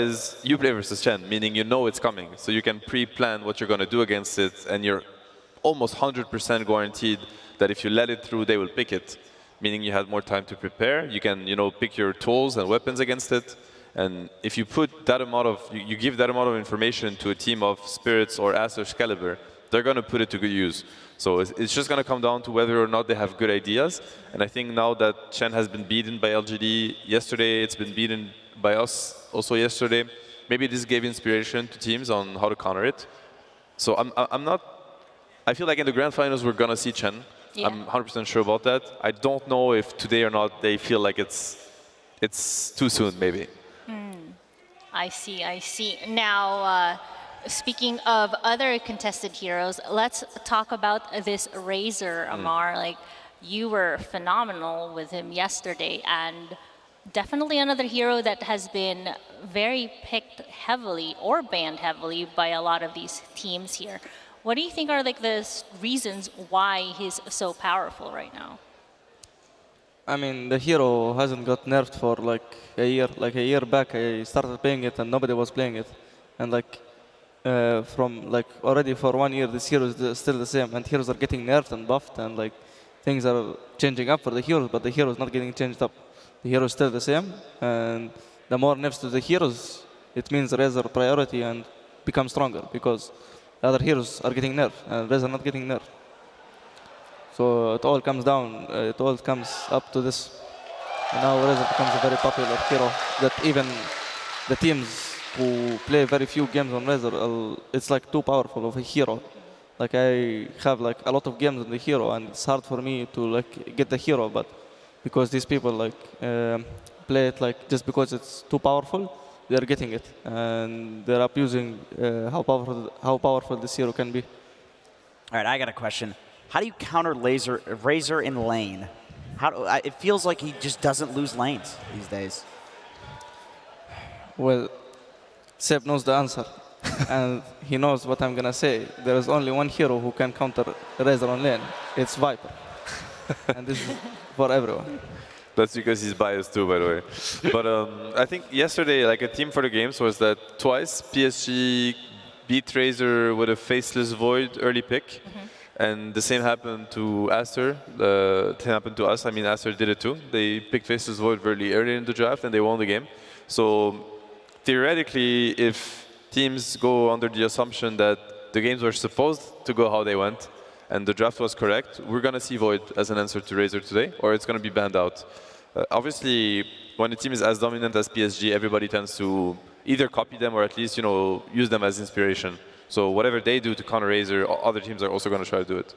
is you play versus Chen, meaning you know it's coming. So you can pre-plan what you're going to do against it, and you're almost 100% guaranteed that if you let it through, they will pick it, meaning you have more time to prepare. You can, pick your tools and weapons against it. And if you put that amount of, you give that amount of information to a team of Spirits or Aster's Caliber, they're going to put it to good use. So it's just going to come down to whether or not they have good ideas. And I think now that Chen has been beaten by LGD yesterday, it's been beaten by us also yesterday, maybe this gave inspiration to teams on how to counter it. So I feel like in the grand finals we're going to see Chen. Yeah. I'm 100% sure about that. I don't know if today or not they feel like it's too soon, maybe. I see. Now, speaking of other contested heroes, let's talk about this Razor, Amar. Like, you were phenomenal with him yesterday, and definitely another hero that has been very picked heavily or banned heavily by a lot of these teams here. What do you think are like the reasons why he's so powerful right now? I mean, the hero hasn't got nerfed for like a year. Like a year back, I started playing it and nobody was playing it. And like from like already for 1 year, this hero is still the same. And heroes are getting nerfed and buffed, and like things are changing up for the heroes, but the hero is not getting changed up. The hero is still the same, and the more nerfs to the heroes, it means Razor priority and become stronger, because the other heroes are getting nerfed and Razor not getting nerfed. So it all comes down, it all comes up to this. And now Razor becomes a very popular hero that even the teams who play very few games on Razor, it's like too powerful of a hero. Like I have like a lot of games on the hero, and it's hard for me to like get the hero, but because these people like play it like just because it's too powerful, they're getting it, and they're abusing how powerful this hero can be. All right, I got a question. How do you counter Razor in lane? It feels like he just doesn't lose lanes these days. Well, Seb knows the answer, and he knows what I'm gonna say. There is only one hero who can counter Razor on lane. It's Viper, and this is for everyone. That's because he's biased too, by the way. But I think yesterday, like a theme for the games was that twice PSG beat Razor with a faceless Void early pick. And the same happened to Aster. The same happened to us. I mean, Aster did it too. They picked faceless Void very early in the draft, and they won the game. So theoretically, if teams go under the assumption that the games were supposed to go how they went, and the draft was correct, we're going to see Void as an answer to Razor today, or it's going to be banned out. Obviously, when a team is as dominant as PSG, everybody tends to either copy them or at least, use them as inspiration. So whatever they do to counter Razor, other teams are also going to try to do it.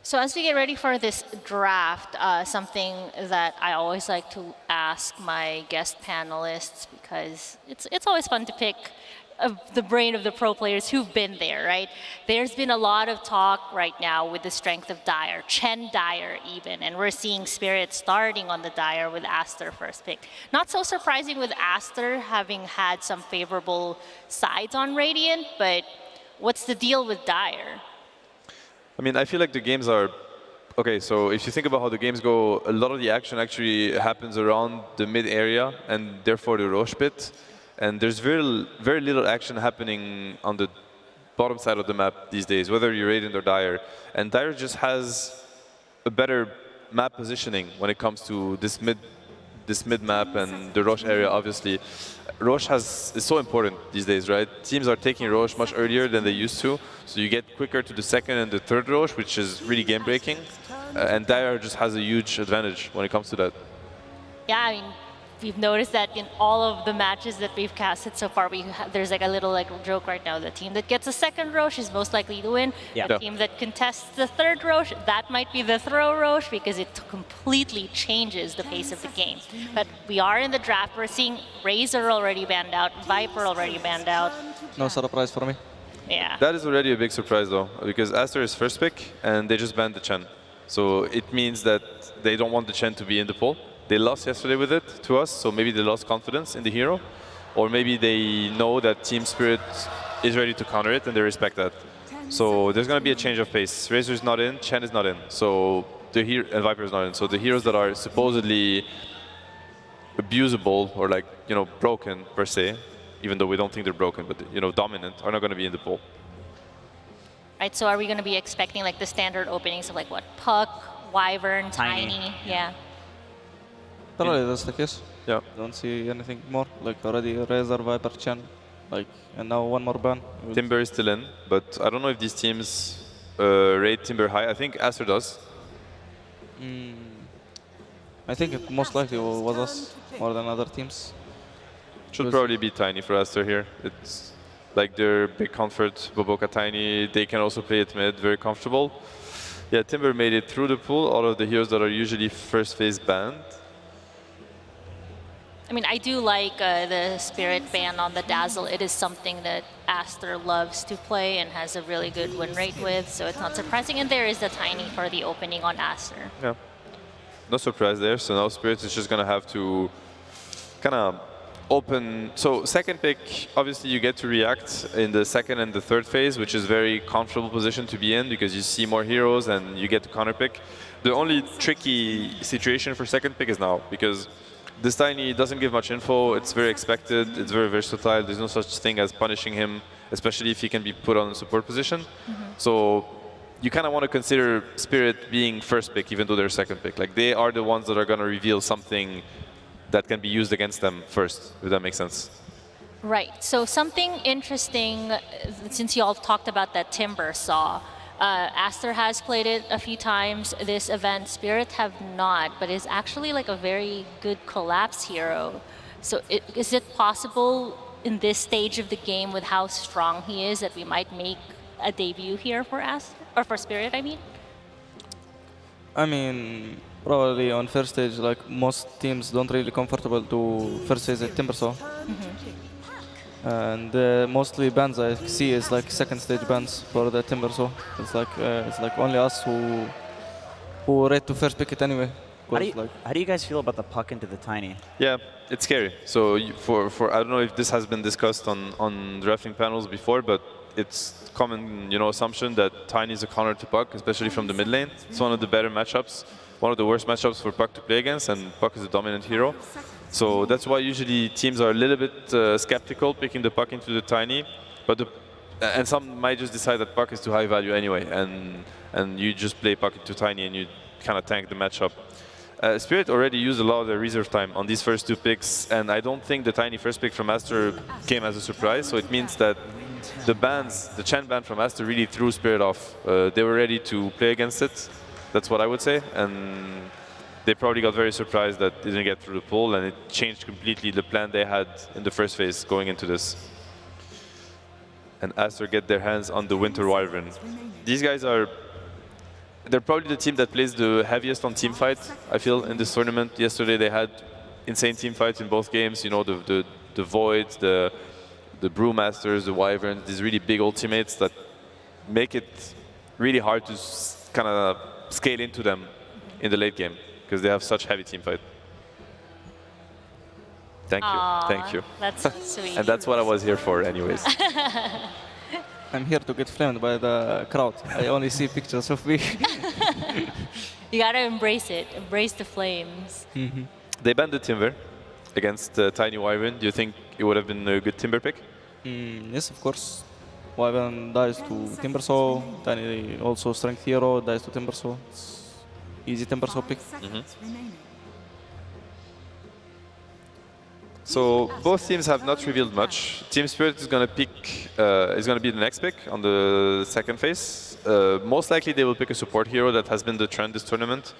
So as we get ready for this draft, something that I always like to ask my guest panelists, because it's always fun to pick the brain of the pro players who've been there, right? There's been a lot of talk right now with the strength of Dire, Chen Dire even, and we're seeing Spirit starting on the Dire with Aster first pick. Not so surprising with Aster having had some favorable sides on Radiant, but what's the deal with Dire? I mean, I feel like the games are... Okay, so if you think about how the games go, a lot of the action actually happens around the mid area, and therefore the Roche pit. And there's very little action happening on the bottom side of the map these days, whether you're Radiant or Dire. And Dire just has a better map positioning when it comes to this mid map and the Roche area, obviously. Roche is so important these days, right? Teams are taking Roche much earlier than they used to, so you get quicker to the second and the third Roche, which is really game-breaking. And Dire just has a huge advantage when it comes to that. Yeah, I mean, we've noticed that in all of the matches that we've casted so far, there's like a little joke right now. The team that gets a second Roche is most likely to win. Yeah. The team that contests the third Roche, that might be the throw Roche, because it completely changes the pace of the game. But we are in the draft. We're seeing Razor already banned out, Viper already banned out. No surprise for me. Yeah. That is already a big surprise, though, because Aster is first pick, and they just banned the Chen. So it means that they don't want the Chen to be in the poll. They lost yesterday with it to us, so maybe they lost confidence in the hero. Or maybe they know that Team Spirit is ready to counter it, and they respect that. So there's going to be a change of pace. Razor is not in, Chen is not in, so and Viper is not in. So the heroes that are supposedly abusable or like, broken per se, even though we don't think they're broken, but dominant, are not going to be in the pool. Right, so are we going to be expecting like the standard openings of like what? Puck, Wyvern, Tiny? Yeah. Probably that's the case. Yeah. Don't see anything more. Like already Razor, Viper, Chen, like, and now one more ban. Timber is still in, but I don't know if these teams rate Timber high. I think Aster does. I think it most likely was us more than other teams. Should probably be Tiny for Aster here. It's like their big comfort. Boboka, Tiny, they can also play it mid, very comfortable. Yeah, Timber made it through the pool, all of the heroes that are usually first phase banned. I mean, I do like the Spirit ban on the Dazzle. It is something that Aster loves to play and has a really good win rate with, so it's not surprising. And there is the Tiny for the opening on Aster. Yeah. No surprise there. So now Spirit is just going to have to kind of open. So second pick, obviously you get to react in the second and the third phase, which is very comfortable position to be in because you see more heroes and you get to counter pick. The only tricky situation for second pick is now because this Tiny doesn't give much info. It's very expected. It's very versatile. There's no such thing as punishing him, especially if he can be put on a support position. So you kind of want to consider Spirit being first pick, even though they're second pick. Like they are the ones that are going to reveal something that can be used against them first, if that makes sense. Right. So something interesting, since you all talked about that Timber saw, Aster has played it a few times this event. Spirit have not, but is actually like a very good collapse hero. So is it possible in this stage of the game with how strong he is that we might make a debut here for Aster, or for Spirit, I mean? I mean, probably on first stage, like most teams don't really comfortable to first stage at Timbersaw. And mostly bans I see is like second stage bans for the Timbersaw. It's like only us who rate to first pick it anyway. How do you guys feel about the puck into the Tiny? Yeah, it's scary. So for I don't know if this has been discussed on drafting panels before, but it's common assumption that Tiny is a counter to puck, especially from the mid lane. It's one of the better matchups, one of the worst matchups for puck to play against, and puck is a dominant hero. So that's why usually teams are a little bit skeptical picking the puck into the Tiny, and some might just decide that puck is too high value anyway, and you just play puck into Tiny and you kind of tank the matchup. Spirit already used a lot of their reserve time on these first two picks, and I don't think the Tiny first pick from Aster came as a surprise, so it means that the Chen ban from Aster really threw Spirit off. They were ready to play against it, that's what I would say, and they probably got very surprised that they didn't get through the pool, and it changed completely the plan they had in the first phase going into this. And Aster get their hands on the Winter Wyvern. These guys they're probably the team that plays the heaviest on team fight, I feel, in this tournament. Yesterday they had insane team fights in both games, the Voids, the Brewmasters, the Wyverns, these really big ultimates that make it really hard to kind of scale into them in the late game, because they have such heavy team fight. Thank you. That's sweet. And that's what I was here for anyways. I'm here to get flamed by the crowd. I only see pictures of me. You gotta embrace it. Embrace the flames. They banned the Timber against Tiny Wyvern. Do you think it would have been a good Timber pick? Yes, of course. Wyvern dies to Timbersaw. Tiny also strength hero dies to Timbersaw. It's easy Timbersaw pick. So both teams have not revealed much. Team Spirit is going to be the next pick on the second phase. Most likely they will pick a support hero. That has been the trend this tournament.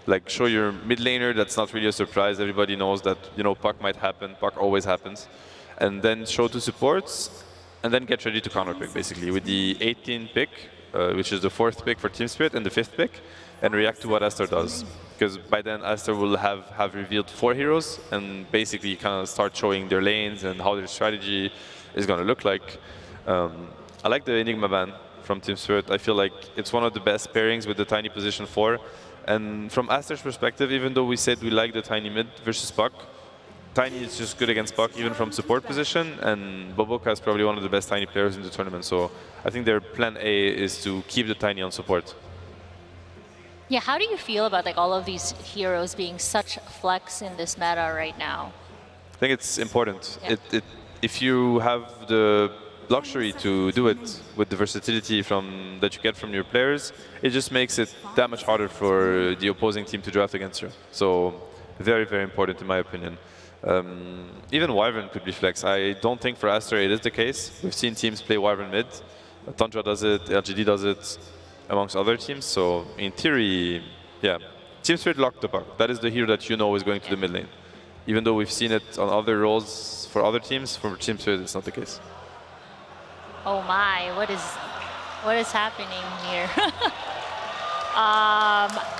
Like show your mid laner, that's not really a surprise. Everybody knows that puck might happen, puck always happens. And then show two supports, and then get ready to counter pick basically with the 18th pick, which is the 4th pick for Team Spirit, and the 5th pick, and react to what Aster does. Because by then Aster will have revealed 4 heroes and basically kind of start showing their lanes and how their strategy is going to look like. I like the Enigma ban from Team Spirit. I feel like it's one of the best pairings with the Tiny position 4. And from Aster's perspective, even though we said we like the Tiny mid versus Puck, Tiny is just good against Puck even from support position, and Boboka is probably one of the best Tiny players in the tournament. So I think their plan A is to keep the Tiny on support. Yeah, how do you feel about like all of these heroes being such flex in this meta right now? I think it's important. Yeah. if you have the luxury to do it with the versatility that you get from your players, it just makes it that much harder for the opposing team to draft against you. So very, very important in my opinion. Even Wyvern could be flex. I don't think for Aster it is the case. We've seen teams play Wyvern mid. Tundra does it, LGD does it, amongst other teams. So in theory, yeah, Team Spirit locked the puck. That is the hero that you know is going to the mid lane. Even though we've seen it on other roles for other teams, for Team Spirit it's not the case. Oh my, what is happening here?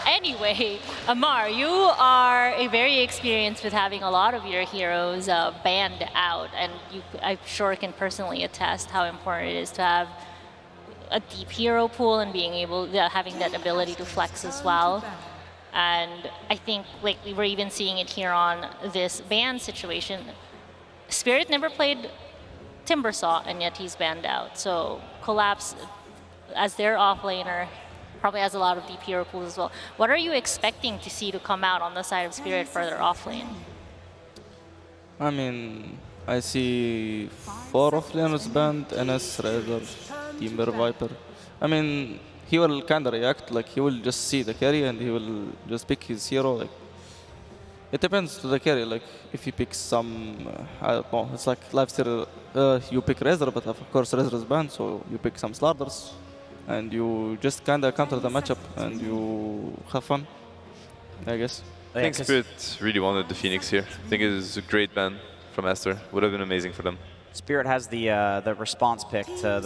Anyway, Amar, you are very experienced with having a lot of your heroes banned out, and I'm sure can personally attest how important it is to have a deep hero pool and being able, having that ability to flex as well. And I think like we were even seeing it here on this ban situation. Spirit never played Timbersaw, and yet he's banned out. So Collapse, as their offlaner, probably has a lot of deep hero pools as well. What are you expecting to see to come out on the side of Spirit for their offlane? I mean, I see 4 offlaners banned, NS, Razor, Timber, Viper. I mean, he will kinda react, like he will just see the carry and he will just pick his hero. Like, it depends to the carry, like if he picks some, I don't know, it's like lifesteal, you pick Razor, but of course Razor is banned, so you pick some Slarders and you just kinda counter the matchup and you have fun, I guess. I think Spirit really wanted the Phoenix here. I think it is a great ban from Aster. Would have been amazing for them. Spirit has the response pick to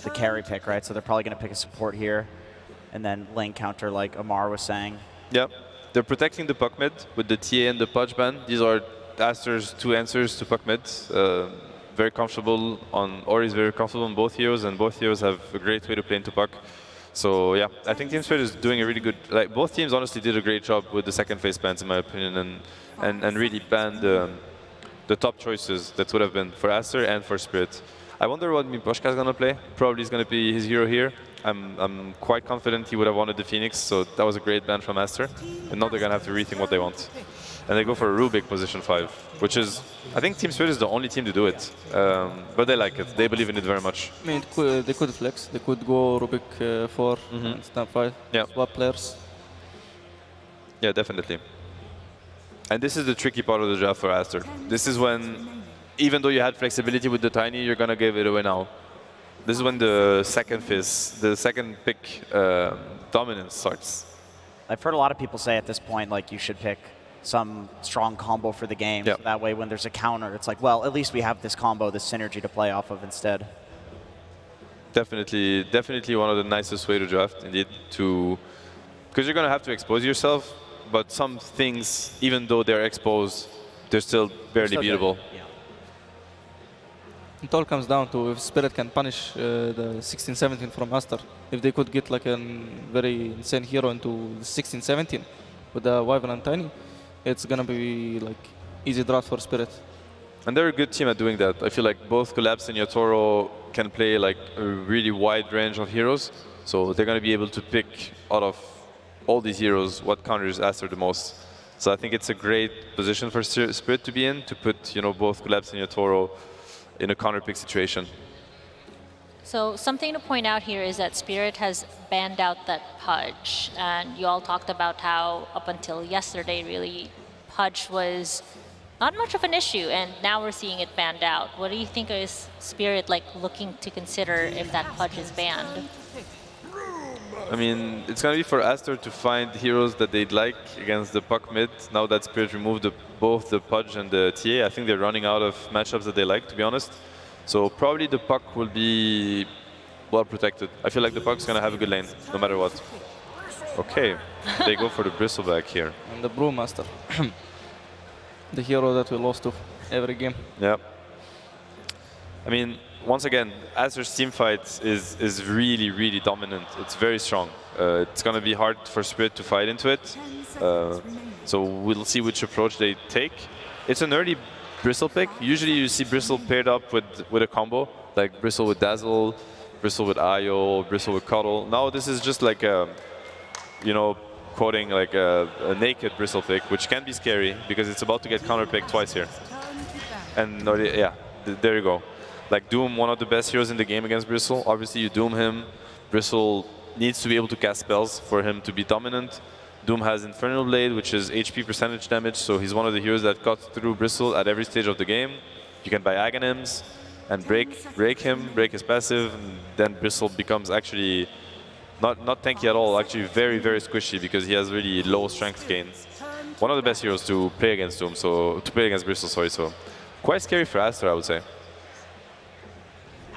the carry pick, right? So they're probably going to pick a support here, and then lane counter like Amar was saying. Yeah, they're protecting the puck mid with the TA and the Pudge ban. These are Aster's 2 answers to puck mid. Very comfortable on Ori's very comfortable on both heroes, and both heroes have a great way to play into puck. So yeah, I think Team Spirit is doing a really good. Like both teams honestly did a great job with the second phase bans in my opinion, and really banned the top choices that would have been for Aster and for Spirit. I wonder what Miposhka is going to play. Probably is going to be his hero here. I'm quite confident he would have wanted the Phoenix, so that was a great ban from Aster. And now they're going to have to rethink what they want. And they go for a Rubik position 5, which is, I think Team Spirit is the only team to do it. But they like it. They believe in it very much. I mean, they could flex. They could go Rubik 4 and snap 5, swap players. Yeah, definitely. And this is the tricky part of the draft for Aster. This is when, even though you had flexibility with the Tiny, you're going to give it away now. This is when the second pick dominance starts. I've heard a lot of people say at this point, like, you should pick some strong combo for the game. Yep. So that way, when there's a counter, it's like, well, at least we have this combo, this synergy to play off of instead. Definitely one of the nicest way to draft, indeed. Because you're going to have to expose yourself, but some things, even though they're exposed, they're still barely beatable. Yeah. It all comes down to if Spirit can punish the 16-17 from Aster. If they could get like a very insane hero into the 16-17 with the Wyvern and Tiny, it's gonna be like easy draft for Spirit. And they're a good team at doing that. I feel like both Collapse and Yatoro can play like a really wide range of heroes. So they're gonna be able to pick out of all these heroes what counters Aster the most. So I think it's a great position for Spirit to be in, to put both Collapse and Yatoro in a counter pick situation. So something to point out here is that Spirit has banned out that Pudge, and you all talked about how up until yesterday really Pudge was not much of an issue, and now we're seeing it banned out. What do you think is Spirit like looking to consider if that Pudge is banned? I mean, it's going to be for Aster to find heroes that they'd like against the puck mid. Now that Spirit removed both the Pudge and the TA, I think they're running out of matchups that they like, to be honest. So probably the puck will be well protected. I feel like the puck's going to have a good lane, no matter what. Okay, they go for the Bristleback here. And the Brewmaster. The hero that we lost to every game. Yeah. I mean, once again, Aster's team fight is really, really dominant. It's very strong. It's going to be hard for Spirit to fight into it. So we'll see which approach they take. It's an early Bristle pick. Usually you see Bristle paired up with a combo, like Bristle with Dazzle, Bristle with Io, Bristle with Cuddle. Now this is just like a, quoting like a naked Bristle pick, which can be scary because it's about to get counter picked twice here. And yeah. there you go. Like Doom, one of the best heroes in the game against Bristle. Obviously, you Doom him. Bristle needs to be able to cast spells for him to be dominant. Doom has Infernal Blade, which is HP percentage damage, so he's one of the heroes that cuts through Bristle at every stage of the game. You can buy Aghanims and break him, break his passive, and then Bristle becomes actually not tanky at all, actually very, very squishy because he has really low strength gain. One of the best heroes to play against Doom, so to play against Bristle, sorry, so quite scary for Aster, I would say.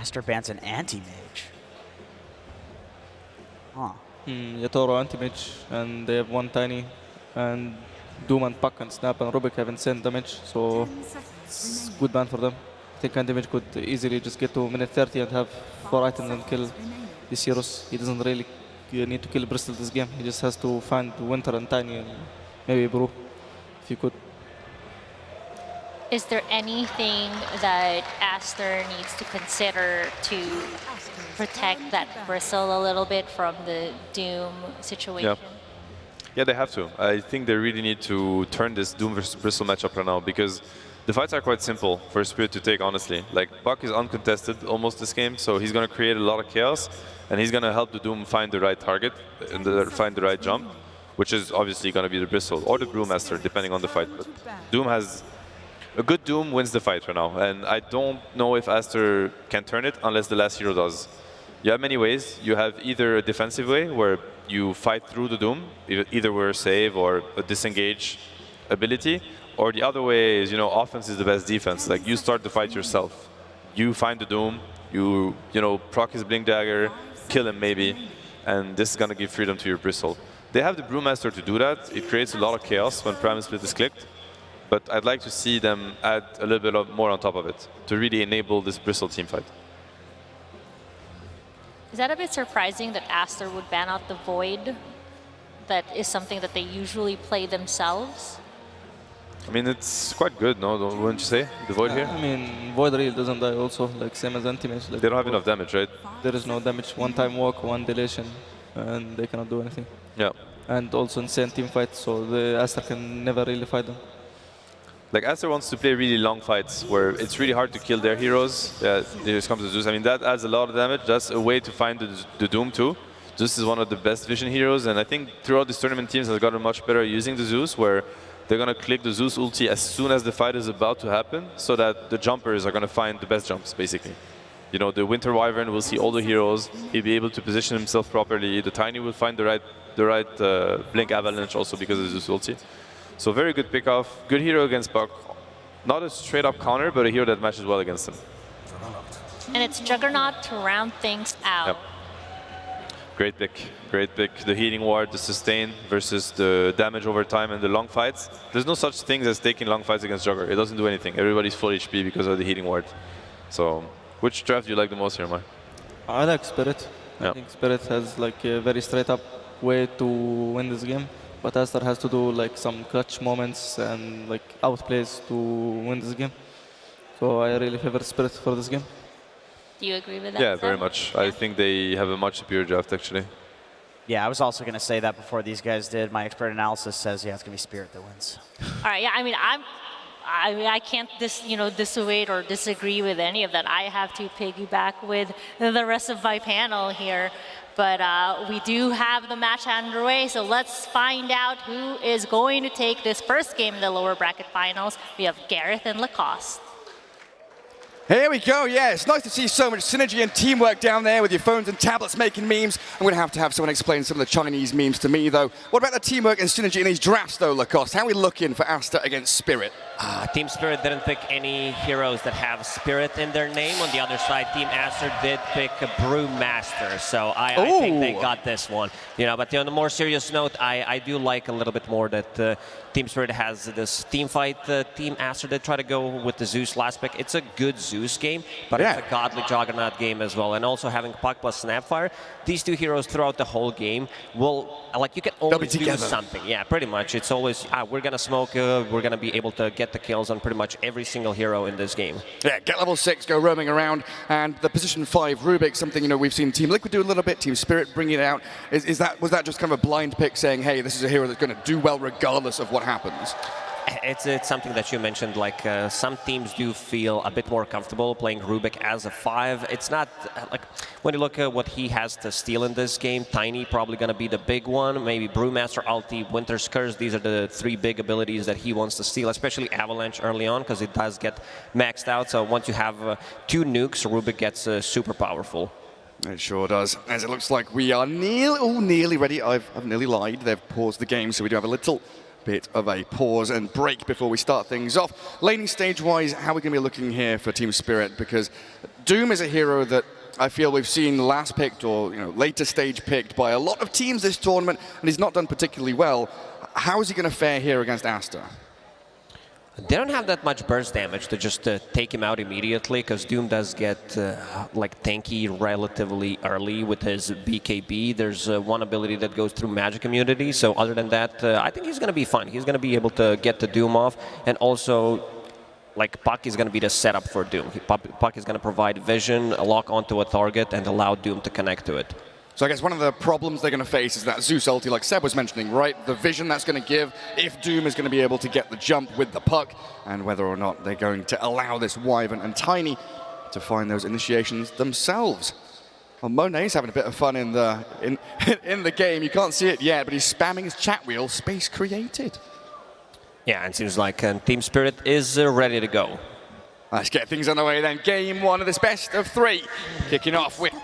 Aster bans an anti-mage. Huh. Yatoro anti-mage, and they have one tiny, and Doom and Puck and Snap and Rubik have insane damage, so it's good ban for them. I think anti-mage could easily just get to minute 30 and have 4 items and kill these heroes. He doesn't really need to kill Bristol this game. He just has to find Winter and Tiny and maybe Brew, if he could. Is there anything that Aster needs to consider to protect that Bristle a little bit from the Doom situation? Yeah, they have to. I think they really need to turn this Doom versus Bristle matchup right now because the fights are quite simple for Spirit to take, honestly. Like, Buck is uncontested almost this game, so he's going to create a lot of chaos, and he's going to help the Doom find the right target and find the right jump, which is obviously going to be the Bristle or the Brewmaster, depending on the fight. But Doom has... A good Doom wins the fight right now, and I don't know if Aster can turn it unless the last hero does. You have many ways. You have either a defensive way, where you fight through the Doom, either with a save or a disengage ability, or the other way is, offense is the best defense. Like, you start the fight yourself. You find the Doom, you proc his Blink Dagger, kill him maybe, and this is going to give freedom to your Bristle. They have the Brewmaster to do that. It creates a lot of chaos when Primal Split is clicked. But I'd like to see them add a little bit more on top of it to really enable this Bristle team fight. Is that a bit surprising that Aster would ban out the Void? That is something that they usually play themselves? I mean, it's quite good, no? Wouldn't you say? The Void here? I mean, Void really doesn't die also, like same as anti-mage. Like they don't have enough damage, right? There is no damage. One time walk, one deletion, and they cannot do anything. Yeah. And also insane team fight, so the Aster can never really fight them. Like, Aster wants to play really long fights where it's really hard to kill their heroes. Yeah, here comes the Zeus. I mean, that adds a lot of damage. That's a way to find the Doom too. Zeus is one of the best vision heroes, and I think throughout this tournament, teams have gotten much better at using the Zeus, where they're going to click the Zeus ulti as soon as the fight is about to happen, so that the jumpers are going to find the best jumps, basically. The Winter Wyvern will see all the heroes. He'll be able to position himself properly. The Tiny will find the right Blink Avalanche also because of the Zeus ulti. So very good pick-off. Good hero against Buck. Not a straight-up counter, but a hero that matches well against him. And it's Juggernaut to round things out. Yep. Great pick. Great pick. The healing ward, the sustain versus the damage over time and the long fights. There's no such thing as taking long fights against Jugger. It doesn't do anything. Everybody's full HP because of the healing ward. So, which draft do you like the most here, Mar? I like Spirit. I think Spirit has like a very straight-up way to win this game. But Aster has to do like some clutch moments and like outplays to win this game. So I really favor Spirit for this game. Do you agree with that? Yeah, very much. I think they have a much superior draft, actually. Yeah, I was also going to say that before these guys did. My expert analysis says, yeah, it's going to be Spirit that wins. All right, yeah, I can't dissuade or disagree with any of that. I have to piggyback with the rest of my panel here. But we do have the match underway, so let's find out who is going to take this first game in the lower bracket finals. We have Gareth and Lacoste. Here we go, yeah, it's nice to see so much synergy and teamwork down there with your phones and tablets making memes. I'm going to have someone explain some of the Chinese memes to me, though. What about the teamwork and synergy in these drafts, though, Lacoste? How are we looking for Aster against Spirit? Team Spirit didn't pick any heroes that have Spirit in their name. On the other side, Team Aster did pick a Brewmaster, so I think they got this one. But on a more serious note, I do like a little bit more that Team Spirit has this team fight. Team Aster did try to go with the Zeus last pick. It's a good Zeus game, but it's a godly Juggernaut game as well. And also having Puck plus Snapfire, these two heroes throughout the whole game will, you can always do something. Yeah, pretty much. It's always, we're going to smoke, we're going to be able to get the kills on pretty much every single hero in this game. Yeah, get level 6, go roaming around, and the position 5 Rubik, something we've seen Team Liquid do a little bit, Team Spirit bring it out. Was that just kind of a blind pick saying, hey, this is a hero that's going to do well regardless of what happens? It's something that you mentioned, like some teams do feel a bit more comfortable playing Rubik as a 5. It's not, like, when you look at what he has to steal in this game, Tiny probably going to be the big one, maybe Brewmaster, Ulti, Winter's Curse, these are the 3 big abilities that he wants to steal, especially Avalanche early on, because it does get maxed out, so once you have 2 nukes, Rubik gets super powerful. It sure does. As it looks like we are nearly ready. I've nearly lied. They've paused the game, so we do have a little bit of a pause and break before we start things off. Laning stage-wise, how are we going to be looking here for Team Spirit? Because Doom is a hero that I feel we've seen last picked or later stage picked by a lot of teams this tournament, and he's not done particularly well. How is he going to fare here against Aster? They don't have that much burst damage to just take him out immediately, because Doom does get like tanky relatively early with his BKB. There's one ability that goes through magic immunity, so other than that, I think he's going to be fine. He's going to be able to get the Doom off, and also like Puck is going to be the setup for Doom. Puck is going to provide vision, a lock onto a target, and allow Doom to connect to it. So I guess one of the problems they're going to face is that Zeus ulti, like Seb was mentioning, right? The vision that's going to give if Doom is going to be able to get the jump with the puck, and whether or not they're going to allow this Wyvern and Tiny to find those initiations themselves. Well, Monet's having a bit of fun in the game. You can't see it yet, but he's spamming his chat wheel, space created. Yeah, and it seems like Team Spirit is ready to go. Let's get things underway then. Game 1 of this best of 3, kicking off with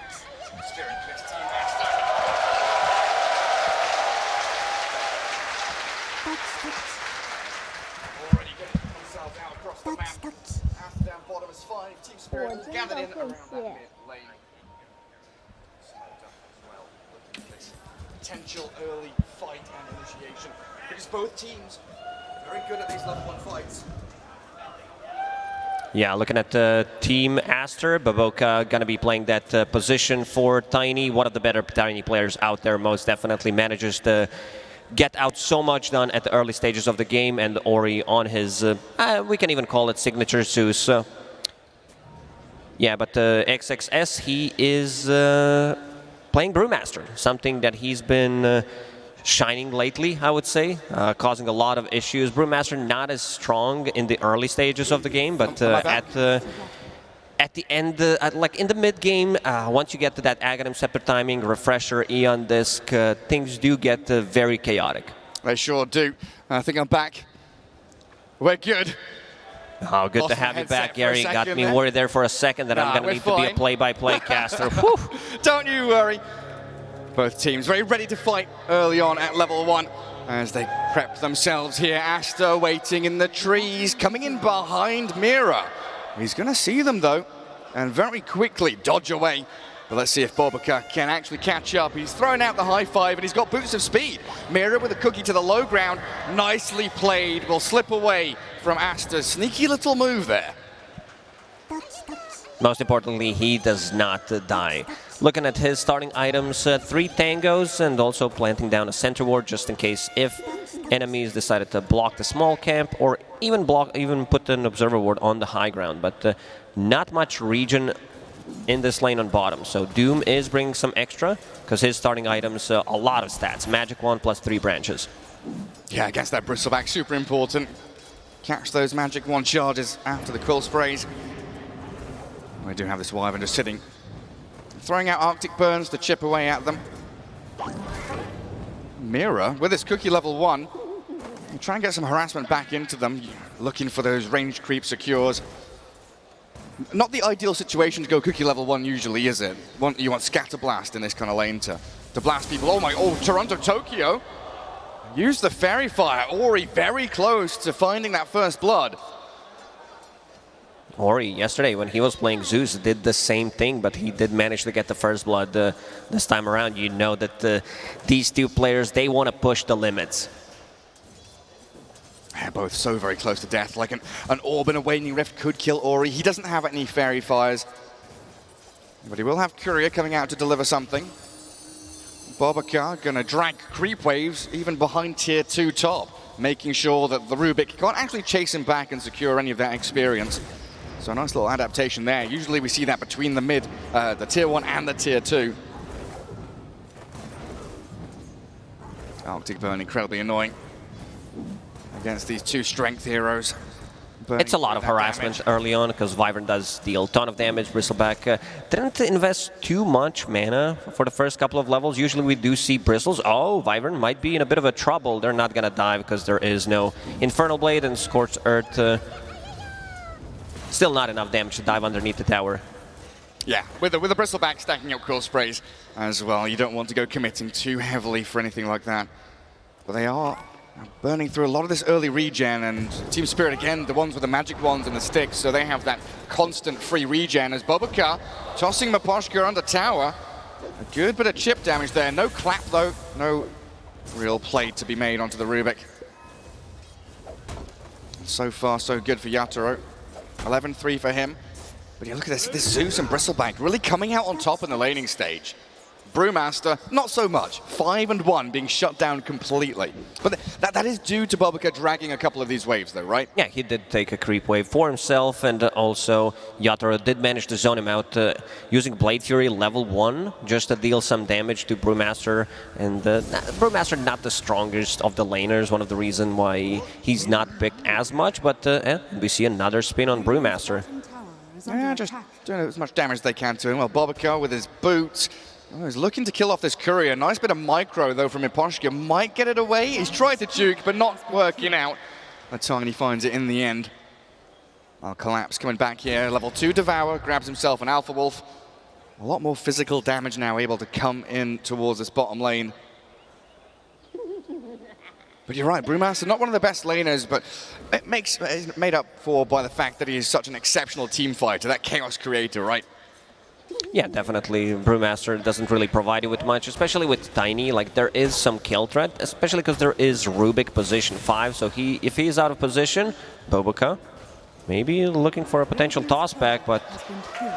gathered in around that mid lane. Potential early fight and initiation, because both teams are very good at these level 1 fights. Yeah, looking at Team Aster, Baboka going to be playing that position for Tiny. One of the better Tiny players out there, most definitely manages to get out so much done at the early stages of the game, and Ori on his, we can even call it signature Zeus. Yeah, but XXS, he is playing Brewmaster, something that he's been shining lately, I would say, causing a lot of issues. Brewmaster not as strong in the early stages of the game, but at the end, like in the mid game, once you get to that Aghanim Scepter timing, Refresher, Eon Disc, things do get very chaotic. They sure do. I think I'm back. We're good. Oh, good to have you back, Gary. Got me worried there for a second that I'm going to need to be a play-by-play caster. Don't you worry. Both teams very ready to fight early on at level 1 as they prep themselves here. Aster waiting in the trees, coming in behind Mira. He's going to see them, though, and very quickly dodge away. But let's see if Bobaka can actually catch up. He's thrown out the high 5, and he's got boots of speed. Mira with a cookie to the low ground. Nicely played. Will slip away from Aster. Sneaky little move there. Most importantly, he does not die. Looking at his starting items, 3 tangos, and also planting down a center ward just in case if enemies decided to block the small camp, or even put an observer ward on the high ground. But not much region in this lane on bottom. So Doom is bringing some extra, because his starting items, a lot of stats. Magic 1 plus 3 branches. Yeah, against that Bristleback, super important. Catch those Magic 1 charges after the quill sprays. We do have this Wyvern just sitting, throwing out Arctic Burns to chip away at them. Mira, with his cookie level 1, try and get some harassment back into them, looking for those range creep secures. Not the ideal situation to go cookie level 1 usually, is it? You want Scatter Blast in this kind of lane to blast people. Oh, Toronto, Tokyo. Use the Fairy Fire. Ori very close to finding that first blood. Ori, yesterday when he was playing Zeus, did the same thing, but he did manage to get the first blood this time around. You know that these two players, they want to push the limits. They're both so very close to death. Like an Orb and a Waning Rift could kill Ori. He doesn't have any Fairy Fires, but he will have Courier coming out to deliver something. Bobaka gonna drag creep waves even behind tier 2 top, making sure that the Rubik can't actually chase him back and secure any of that experience. So a nice little adaptation there. Usually we see that between the tier 1 and the tier 2. Arctic Burn, incredibly annoying. against these two strength heroes. It's a lot of harassment early on because Wyvern does deal a ton of damage. Bristleback didn't invest too much mana for the first couple of levels. Usually we do see Bristles. Oh, Wyvern might be in a bit of a trouble. They're not going to die because there is no Infernal Blade and Scorched Earth. Still not enough damage to dive underneath the tower. Yeah, with the Bristleback stacking up Quill Sprays as well. You don't want to go committing too heavily for anything like that. But they are burning through a lot of this early regen, and Team Spirit, again, the ones with the magic wands and the sticks, so they have that constant free regen as Bobaka tossing Miposhka under tower. A good bit of chip damage there. No clap, though. No real play to be made onto the Rubik. So far, so good for Yatoro. 11-3 for him. But you look at this Zeus and Bristleback really coming out on top in the laning stage. Brewmaster, not so much. 5-1 being shut down completely. But that is due to Bobaka dragging a couple of these waves, though, right? Yeah, he did take a creep wave for himself, and also Yatoro did manage to zone him out using Blade Fury level 1 just to deal some damage to Brewmaster. And Brewmaster not the strongest of the laners, one of the reasons why he's not picked as much, but we see another spin on Brewmaster. Yeah, just doing as much damage as they can to him. Well, Bobaka with his boots. Oh, he's looking to kill off this courier. Nice bit of micro, though, from Miposhka. Might get it away. He's tried to juke, but not working out. But Tiny finds it in the end. Collapse coming back here. Level 2 Devour grabs himself an Alpha Wolf. A lot more physical damage now able to come in towards this bottom lane. But you're right, Brewmaster, not one of the best laners, but it's made up for by the fact that he is such an exceptional team fighter, that chaos creator, right? Yeah, definitely. Brewmaster doesn't really provide you with much, especially with Tiny. Like, there is some kill threat, especially because there is Rubik position 5. So if he's out of position, Bobaka maybe looking for a potential toss back, but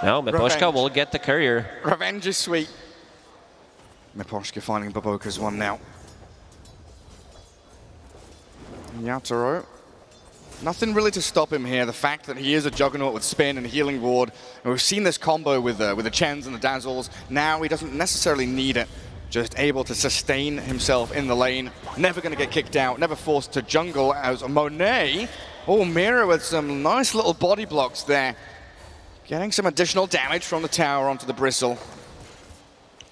no, Miposhka will get the courier. Revenge is sweet. Miposhka finding Bobaka's one now. Yatoro. Nothing really to stop him here. The fact that he is a Juggernaut with spin and healing ward. And we've seen this combo with the Chens and the Dazzles. Now he doesn't necessarily need it. Just able to sustain himself in the lane. Never going to get kicked out. Never forced to jungle as Monet. Oh, Mira with some nice little body blocks there. Getting some additional damage from the tower onto the Bristle.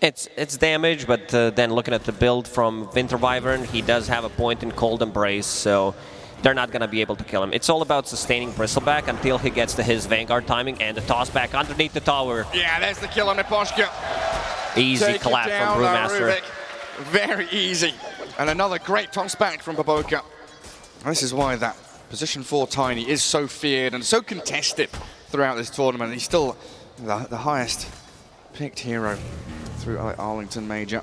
It's damage, but then looking at the build from Winter Wyvern, he does have a point in Cold Embrace, so they're not going to be able to kill him. It's all about sustaining Bristleback until he gets to his Vanguard timing and the toss back underneath the tower. Yeah, there's the kill on Miposhka. Easy collapse from Brewmaster. Very easy. And another great toss back from Bobaka. This is why that position 4 Tiny is so feared and so contested throughout this tournament. He's still the highest picked hero through Arlington Major.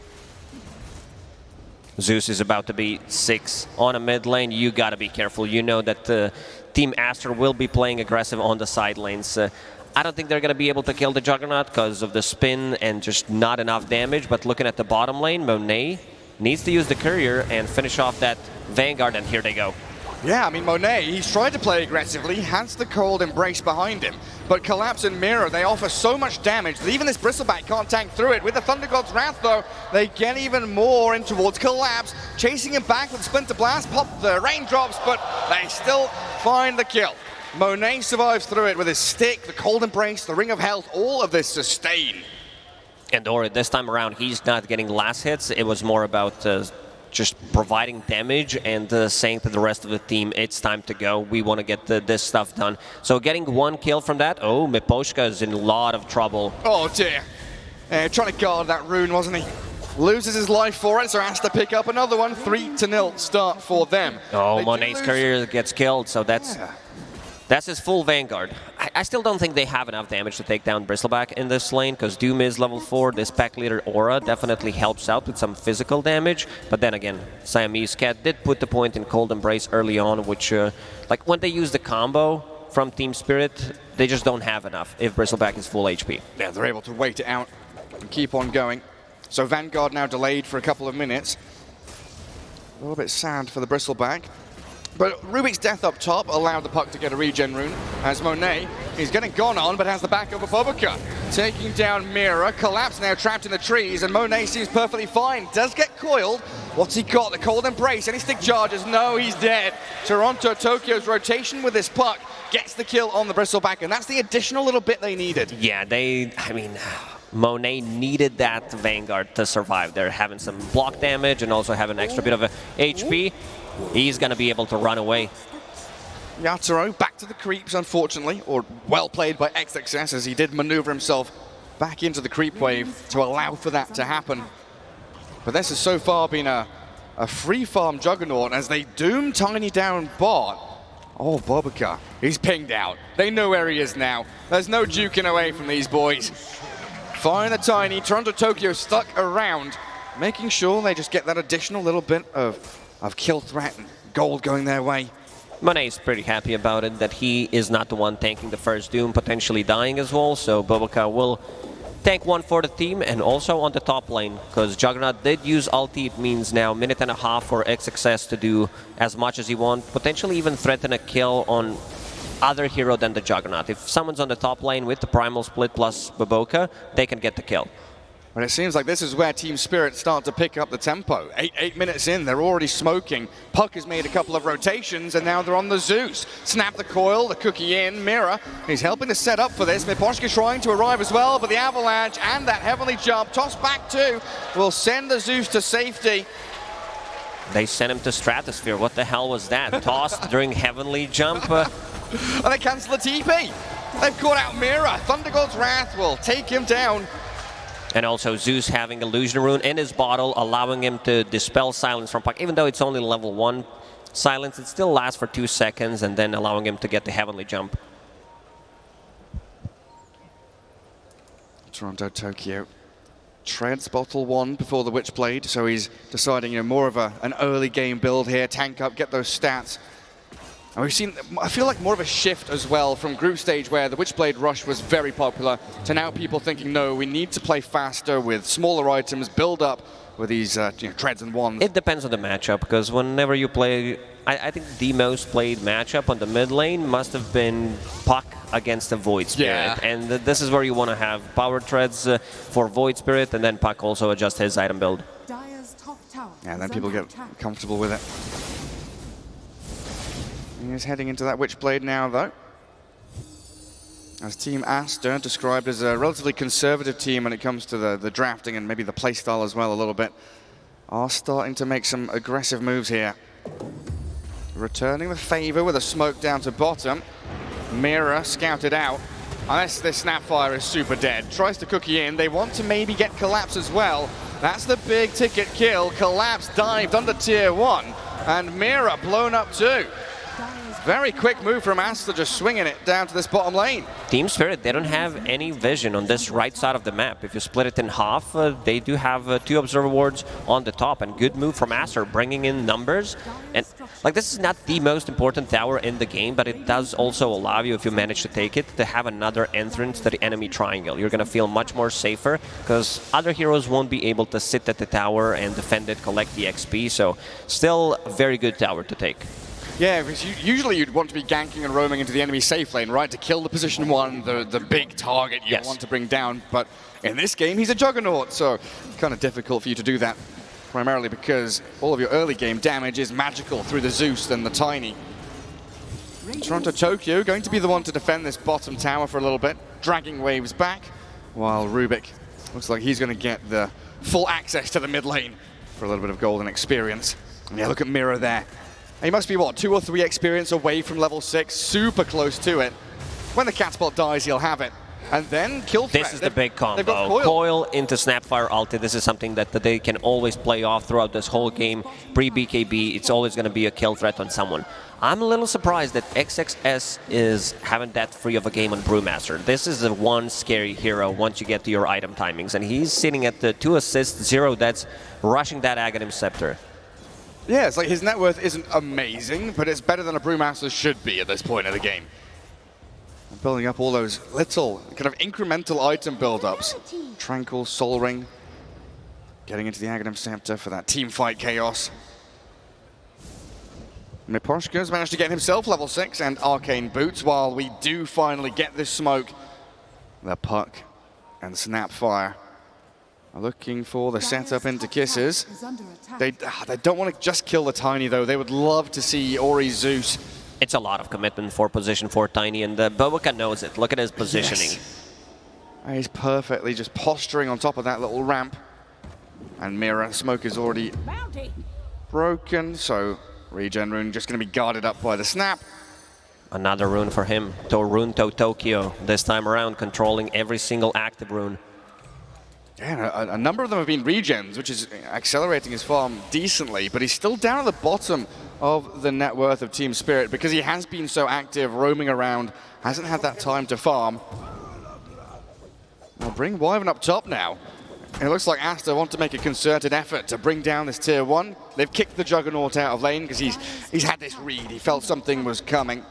Zeus is about to be 6 on a mid lane. You got to be careful. You know that Team Aster will be playing aggressive on the side lanes. I don't think they're going to be able to kill the Juggernaut because of the spin and just not enough damage. But looking at the bottom lane, Monet needs to use the courier and finish off that Vanguard, and here they go. Yeah, I mean, Monet, he's tried to play aggressively, has the Cold Embrace behind him, but Collapse and Mirror, they offer so much damage that even this Bristleback can't tank through it. With the Thunder God's Wrath, though, they get even more in towards Collapse, chasing him back with Splinter Blast, pop the raindrops, but they still find the kill. Monet survives through it with his stick, the Cold Embrace, the Ring of Health, all of this sustain. And Ori, this time around, he's not getting last hits. It was more about just providing damage and saying to the rest of the team, it's time to go. We want to get this stuff done. So getting one kill from that, oh, Miposhka is in a lot of trouble. Oh dear. Trying to guard that rune, wasn't he? Loses his life for it, so has to pick up another one. 3-0 start for them. Oh, Monet's career gets killed, so that's his full Vanguard. I still don't think they have enough damage to take down Bristleback in this lane, because Doom is level 4. This pack leader Aura definitely helps out with some physical damage. But then again, Siamese Cat did put the point in Cold Embrace early on, which, like when they use the combo from Team Spirit, they just don't have enough if Bristleback is full HP. Yeah, they're able to wait it out and keep on going. So Vanguard now delayed for a couple of minutes. A little bit sad for the Bristleback. But Rubik's death up top allowed the puck to get a regen rune, as Monet is getting gone on, but has the back of a Bobica. Taking down Mira, Collapse now trapped in the trees, and Monet seems perfectly fine. Does get coiled. What's he got? The cold embrace. Any stick charges? No, he's dead. Toronto, Tokyo's rotation with this puck gets the kill on the Bristleback, and that's the additional little bit they needed. Yeah, Monet needed that Vanguard to survive. They're having some block damage and also have an extra bit of a HP. He's going to be able to run away. Yatoro back to the creeps, unfortunately, or well played by XXS as he did maneuver himself back into the creep wave to allow for that to happen. But this has so far been a free farm juggernaut as they doom Tiny down bot. Oh, Bobica, he's pinged out. They know where he is now. There's no juking away from these boys. Find the Tiny, Toronto Tokyo stuck around, making sure they just get that additional little bit of kill threat and gold going their way. Monet's pretty happy about it, that he is not the one tanking the first Doom, potentially dying as well, so Bobica will tank one for the team, and also on the top lane, because Juggernaut did use ulti. It means now a minute and a half for XXS to do as much as he wants, potentially even threaten a kill on other hero than the Juggernaut. If someone's on the top lane with the Primal Split plus Bobica, they can get the kill. But it seems like this is where Team Spirit start to pick up the tempo. Eight minutes in, they're already smoking. Puck has made a couple of rotations, and now they're on the Zeus. Snap the coil, the cookie in. Mira, he's helping to set up for this. Miposhka trying to arrive as well, but the avalanche and that heavenly jump, toss back too, will send the Zeus to safety. They sent him to Stratosphere. What the hell was that? Tossed during heavenly jump? And they cancel the TP. They've caught out Mira. Thunder God's Wrath will take him down. And also Zeus having Illusion Rune in his bottle, allowing him to dispel silence from puck. Even though it's only level 1 silence, it still lasts for 2 seconds, and then allowing him to get the heavenly jump. Toronto Tokyo treads bottle 1 before the Witchblade, so he's deciding more of an early game build here, tank up, get those stats. And we've seen, I feel like, more of a shift as well from group stage where the Witchblade Rush was very popular to now people thinking, no, we need to play faster with smaller items, build up with these treads and wands. It depends on the matchup, because whenever you play, I think the most played matchup on the mid lane must have been Puck against the Void Spirit. Yeah. And this is where you want to have power treads for Void Spirit, and then Puck also adjust his item build. And then people get comfortable with it. He's heading into that Witchblade now, though. As Team Aster, described as a relatively conservative team when it comes to the drafting and maybe the playstyle as well a little bit, are starting to make some aggressive moves here. Returning the favor with a smoke down to bottom. Mira scouted out. Unless this Snapfire is super dead. Tries to cookie in. They want to maybe get Collapse as well. That's the big ticket kill. Collapse dived under tier 1. And Mira blown up too. Very quick move from Aster, just swinging it down to this bottom lane. Team Spirit, they don't have any vision on this right side of the map. If you split it in half, they do have 2 observer wards on the top, and good move from Aster, bringing in numbers. And like, this is not the most important tower in the game, but it does also allow you, if you manage to take it, to have another entrance to the enemy triangle. You're going to feel much more safer, because other heroes won't be able to sit at the tower and defend it, collect the XP, so still a very good tower to take. Yeah, because usually you'd want to be ganking and roaming into the enemy safe lane, right? To kill the position 1, the big target you want to bring down. But in this game, he's a juggernaut, so kind of difficult for you to do that. Primarily because all of your early game damage is magical through the Zeus and the Tiny. Toronto Tokyo going to be the one to defend this bottom tower for a little bit, dragging waves back, while Rubik looks like he's going to get the full access to the mid lane for a little bit of golden experience. And yeah, look at Mira there. He must be, what, 2 or 3 experience away from level 6, super close to it. When the Catapult dies, he'll have it. And then kill threat. This is the big combo. They've got Coil into Snapfire ulti. This is something that they can always play off throughout this whole game. Pre-BKB, it's always going to be a kill threat on someone. I'm a little surprised that XXS is having that free of a game on Brewmaster. This is the one scary hero once you get to your item timings. And he's sitting at the 2 assists, 0 deaths, rushing that Aghanim Scepter. Yeah, it's like his net worth isn't amazing, but it's better than a Brewmaster should be at this point of the game. Building up all those little kind of incremental item build-ups. Tranquil, Soul Ring. Getting into the Aghanim Scepter for that team fight chaos. Miposhka's managed to get himself level 6 and arcane boots while we do finally get this smoke. The puck and Snapfire are looking for the setup into kisses. They don't want to just kill the Tiny though. They would love to see Ori Zeus. It's a lot of commitment for position for Tiny, and Boboka knows it. Look at his positioning. Yes. He's perfectly just posturing on top of that little ramp. And Mira, smoke is already broken, so regen rune just going to be guarded up by the snap. Another rune for him. Rune to Tokyo. This time around, controlling every single active rune. Yeah, a number of them have been regens, which is accelerating his farm decently, but he's still down at the bottom of the net worth of Team Spirit because he has been so active, roaming around, hasn't had that time to farm. I'll bring Wyvern up top now. It looks like Aster want to make a concerted effort to bring down this tier 1. They've kicked the Juggernaut out of lane because he's had this read. He felt something was coming.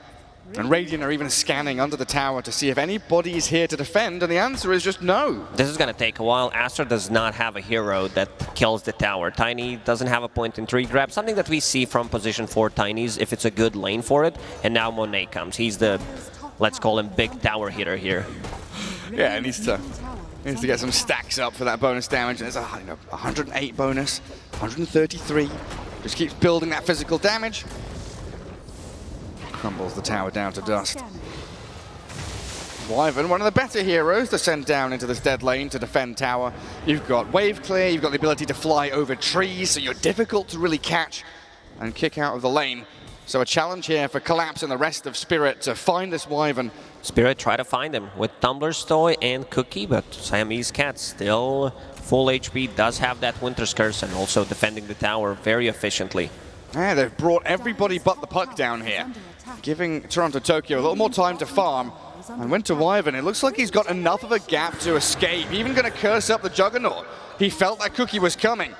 And Radiant are even scanning under the tower to see if anybody is here to defend, and the answer is just no. This is going to take a while. Aster does not have a hero that kills the tower. Tiny doesn't have a point in 3 grab, something that we see from position 4 Tinies if it's a good lane for it. And now Monet comes. He's the, let's call him, big tower hitter here. Yeah, he needs to get some stacks up for that bonus damage. There's a 108 bonus, 133. Just keeps building that physical damage. Crumbles the tower down to dust. Wyvern, one of the better heroes to send down into this dead lane to defend tower. You've got wave clear, you've got the ability to fly over trees, so you're difficult to really catch and kick out of the lane. So a challenge here for Collapse and the rest of Spirit to find this Wyvern. Spirit try to find him with Tumbler's Toy and Cookie, but Siamese Cat still full HP, does have that Winter's Curse, and also defending the tower very efficiently. Yeah, they've brought everybody but the puck down here, giving Toronto Tokyo a little more time to farm. And Winter Wyvern, it looks like he's got enough of a gap to escape, even going to curse up the Juggernaut. He felt that Cookie was coming.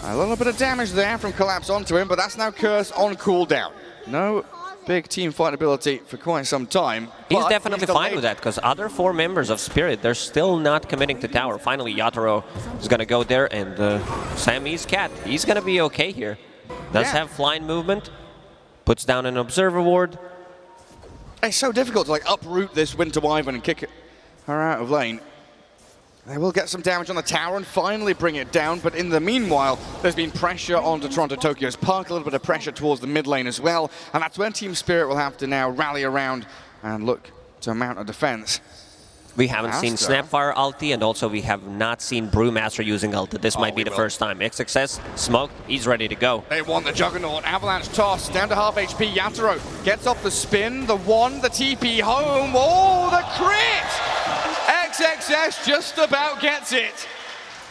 A little bit of damage there from Collapse onto him, but that's now Curse on cooldown. No big team fight ability for quite some time. He's definitely fine with that, because other 4 members of Spirit, they're still not committing to tower. Finally, Yatoro is going to go there, and Siamese Cat, he's going to be okay here. Does have flying movement, puts down an Observer Ward. It's so difficult to uproot this Winter Wyvern and kick her out of lane. They will get some damage on the tower and finally bring it down, but in the meanwhile, there's been pressure onto Toronto Tokyo's park, a little bit of pressure towards the mid lane as well, and that's when Team Spirit will have to now rally around and look to mount a defense. We haven't seen Snapfire ulti, and also we have not seen Brewmaster using ulti. This might be the first time. XXS, smoked, he's ready to go. They want the Juggernaut. Avalanche toss, down to half HP. Yatoro gets off the spin, the one, the TP home. Oh, the crit! XXS just about gets it.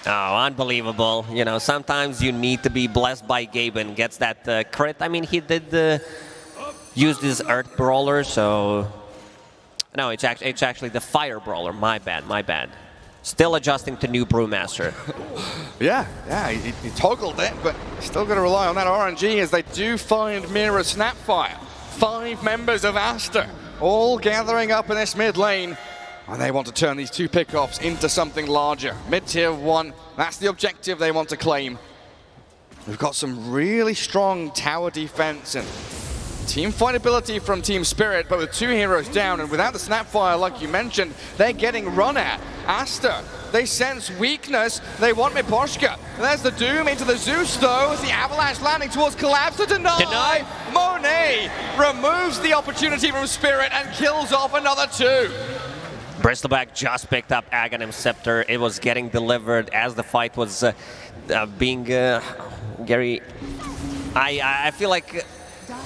Oh, unbelievable. You know, sometimes you need to be blessed by Gaben. Gets that crit. I mean, he did use this Earth Brawler, so... No, it's actually the Fire Brawler. My bad. Still adjusting to new Brewmaster. Yeah, he toggled it, but still going to rely on that RNG as they do find Mira Snapfire. 5 members of Aster, all gathering up in this mid lane. And they want to turn these 2 pickoffs into something larger. Mid-tier 1, that's the objective they want to claim. We've got some really strong tower defense and team fight ability from Team Spirit, but with 2 heroes down and without the Snapfire, like you mentioned, they're getting run at. Aster, they sense weakness. They want Miposhka. There's the Doom into the Zeus, though, as the Avalanche landing towards Collapse to deny. Monet removes the opportunity from Spirit and kills off another 2. Bristleback just picked up Aghanim Scepter. It was getting delivered as the fight was being... Gary, I feel like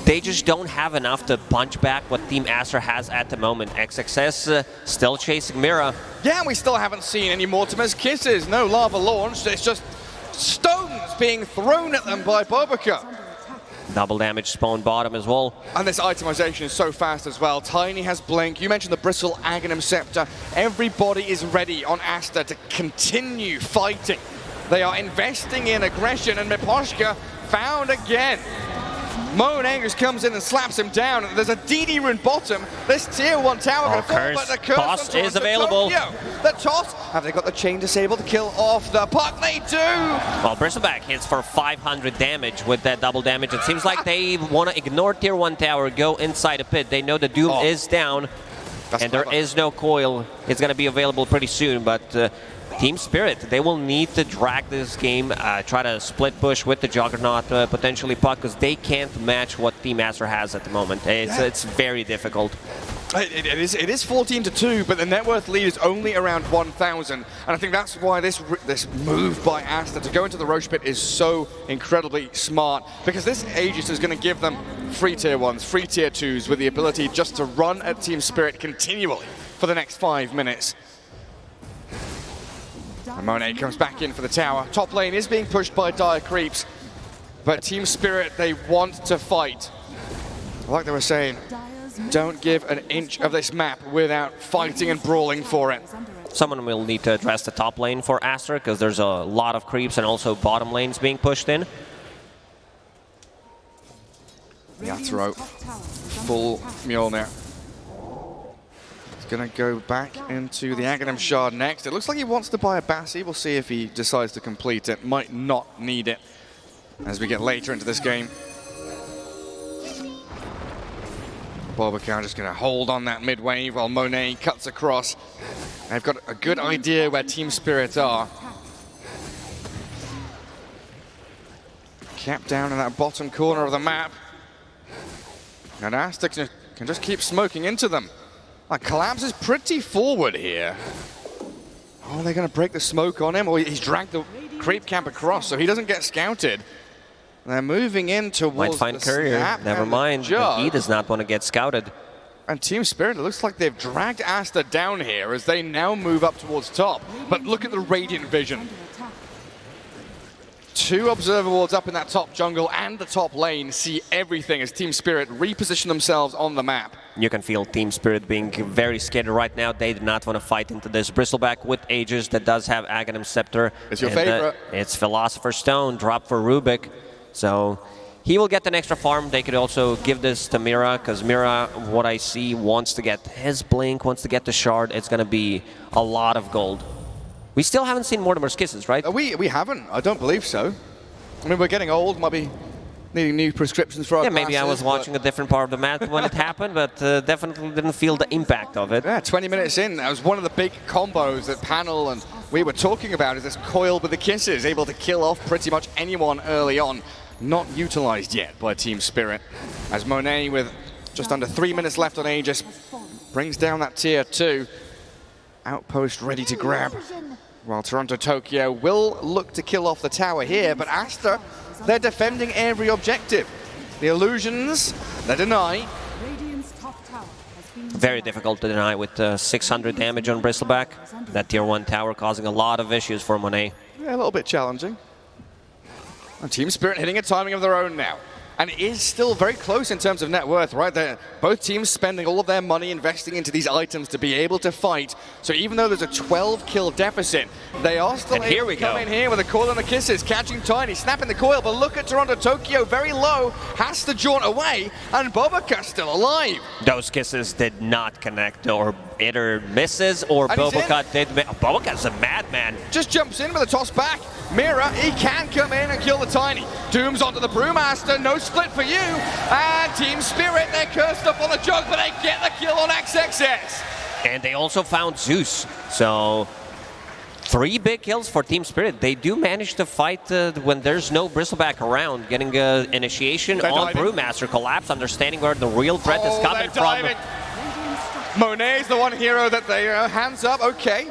they just don't have enough to punch back what Team Aster has at the moment. XXS still chasing Mira. Yeah, we still haven't seen any Mortimer's Kisses. No lava launched. It's just stones being thrown at them by Boboka. Double damage spawn bottom as well. And this itemization is so fast as well. Tiny has Blink. You mentioned the Bristle Aghanim Scepter. Everybody is ready on Aster to continue fighting. They are investing in aggression, and Miposhka found again. Monet just comes in and slaps him down. There's a DD rune bottom. This tier 1 tower going to fall, curse. but the curse Boss on is available. Tokyo. The toss. Have they got the chain disabled to kill off the puck? They do. Well, Bristleback hits for 500 damage with that double damage. It seems like they want to ignore tier 1 tower, go inside a pit. They know the Doom is down, and there is no coil. It's going to be available pretty soon, but Team Spirit, they will need to drag this game, try to split push with the Juggernaut, potentially puck, because they can't match what Team Aster has at the moment. It's very difficult. It is 14-2, but the net worth lead is only around 1,000, and I think that's why this move by Aster to go into the Roche pit is so incredibly smart, because this Aegis is going to give them free tier 1s, free tier 2s, with the ability just to run at Team Spirit continually for the next 5 minutes. And Monet comes back in for the tower. Top lane is being pushed by dire creeps, but Team Spirit, they want to fight. Like they were saying, don't give an inch of this map without fighting and brawling for it. Someone will need to address the top lane for Aster, because there's a lot of creeps and also bottom lanes being pushed in. Yatoro, full Mjolnir. He's going to go back into the Aghanim Shard next. It looks like he wants to buy a Bassi. We'll see if he decides to complete it. Might not need it as we get later into this game. Bobacar just going to hold on that mid wave while Monet cuts across. They've got a good idea where Team Spirit are. Capped down in that bottom corner of the map. And Aster can just keep smoking into them. Collapse is pretty forward here. Oh, they're going to break the smoke on him. Or he's dragged the creep camp across, so he doesn't get scouted. They're moving in towards Might find the Courier. snap Never and mind. the jug. He does not want to get scouted. And Team Spirit, it looks like they've dragged Aster down here as they now move up towards top. But look at the Radiant Vision. 2 Observer wards up in that top jungle and the top lane see everything as Team Spirit reposition themselves on the map. You can feel Team Spirit being very scared right now. They do not want to fight into this. Bristleback with Aegis that does have Aghanim Scepter. It's your favorite. It's Philosopher's Stone, drop for Rubik. So he will get an extra farm. They could also give this to Mira, because Mira, what I see, wants to get his Blink, wants to get the Shard. It's going to be a lot of gold. We still haven't seen Mortimer's Kisses, right? We haven't. I don't believe so. I mean, we're getting old. Might be needing new prescriptions for our Maybe I was watching a different part of the map when it happened, but definitely didn't feel the impact of it. Yeah, 20 minutes in, that was one of the big combos that Panel and we were talking about, is this coil with the kisses, able to kill off pretty much anyone early on. Not utilized yet by Team Spirit, as Monet, with just under 3 minutes left on Aegis, brings down that tier 2. Outpost ready to grab, while Toronto Tokyo will look to kill off the tower here, but Aster, they're defending every objective. The illusions, they deny. Very difficult to deny with 600 damage on Bristleback. That tier 1 tower causing a lot of issues for Monet. Yeah, a little bit challenging. And Team Spirit hitting a timing of their own now. And it is still very close in terms of net worth, right? They're both teams spending all of their money investing into these items to be able to fight. So even though there's a 12-kill deficit, they are still able to come in here with a coil and the kisses, catching Tiny, snapping the coil. But look at Toronto Tokyo, very low, has to jaunt away, and Bobacar still alive. Those kisses did not connect, or either misses or Bobacar did. Bobacar's a madman. Just jumps in with a toss back. Mira, he can come in and kill the Tiny. Doom's onto the Brewmaster, no split for you. And Team Spirit, they're cursed up on the jug, but they get the kill on XXS. And they also found Zeus. So 3 big kills for Team Spirit. They do manage to fight when there's no Bristleback around, getting initiation on Brewmaster. Collapse, understanding where the real threat is coming from. Monet's the one hero that they hands up. Okay,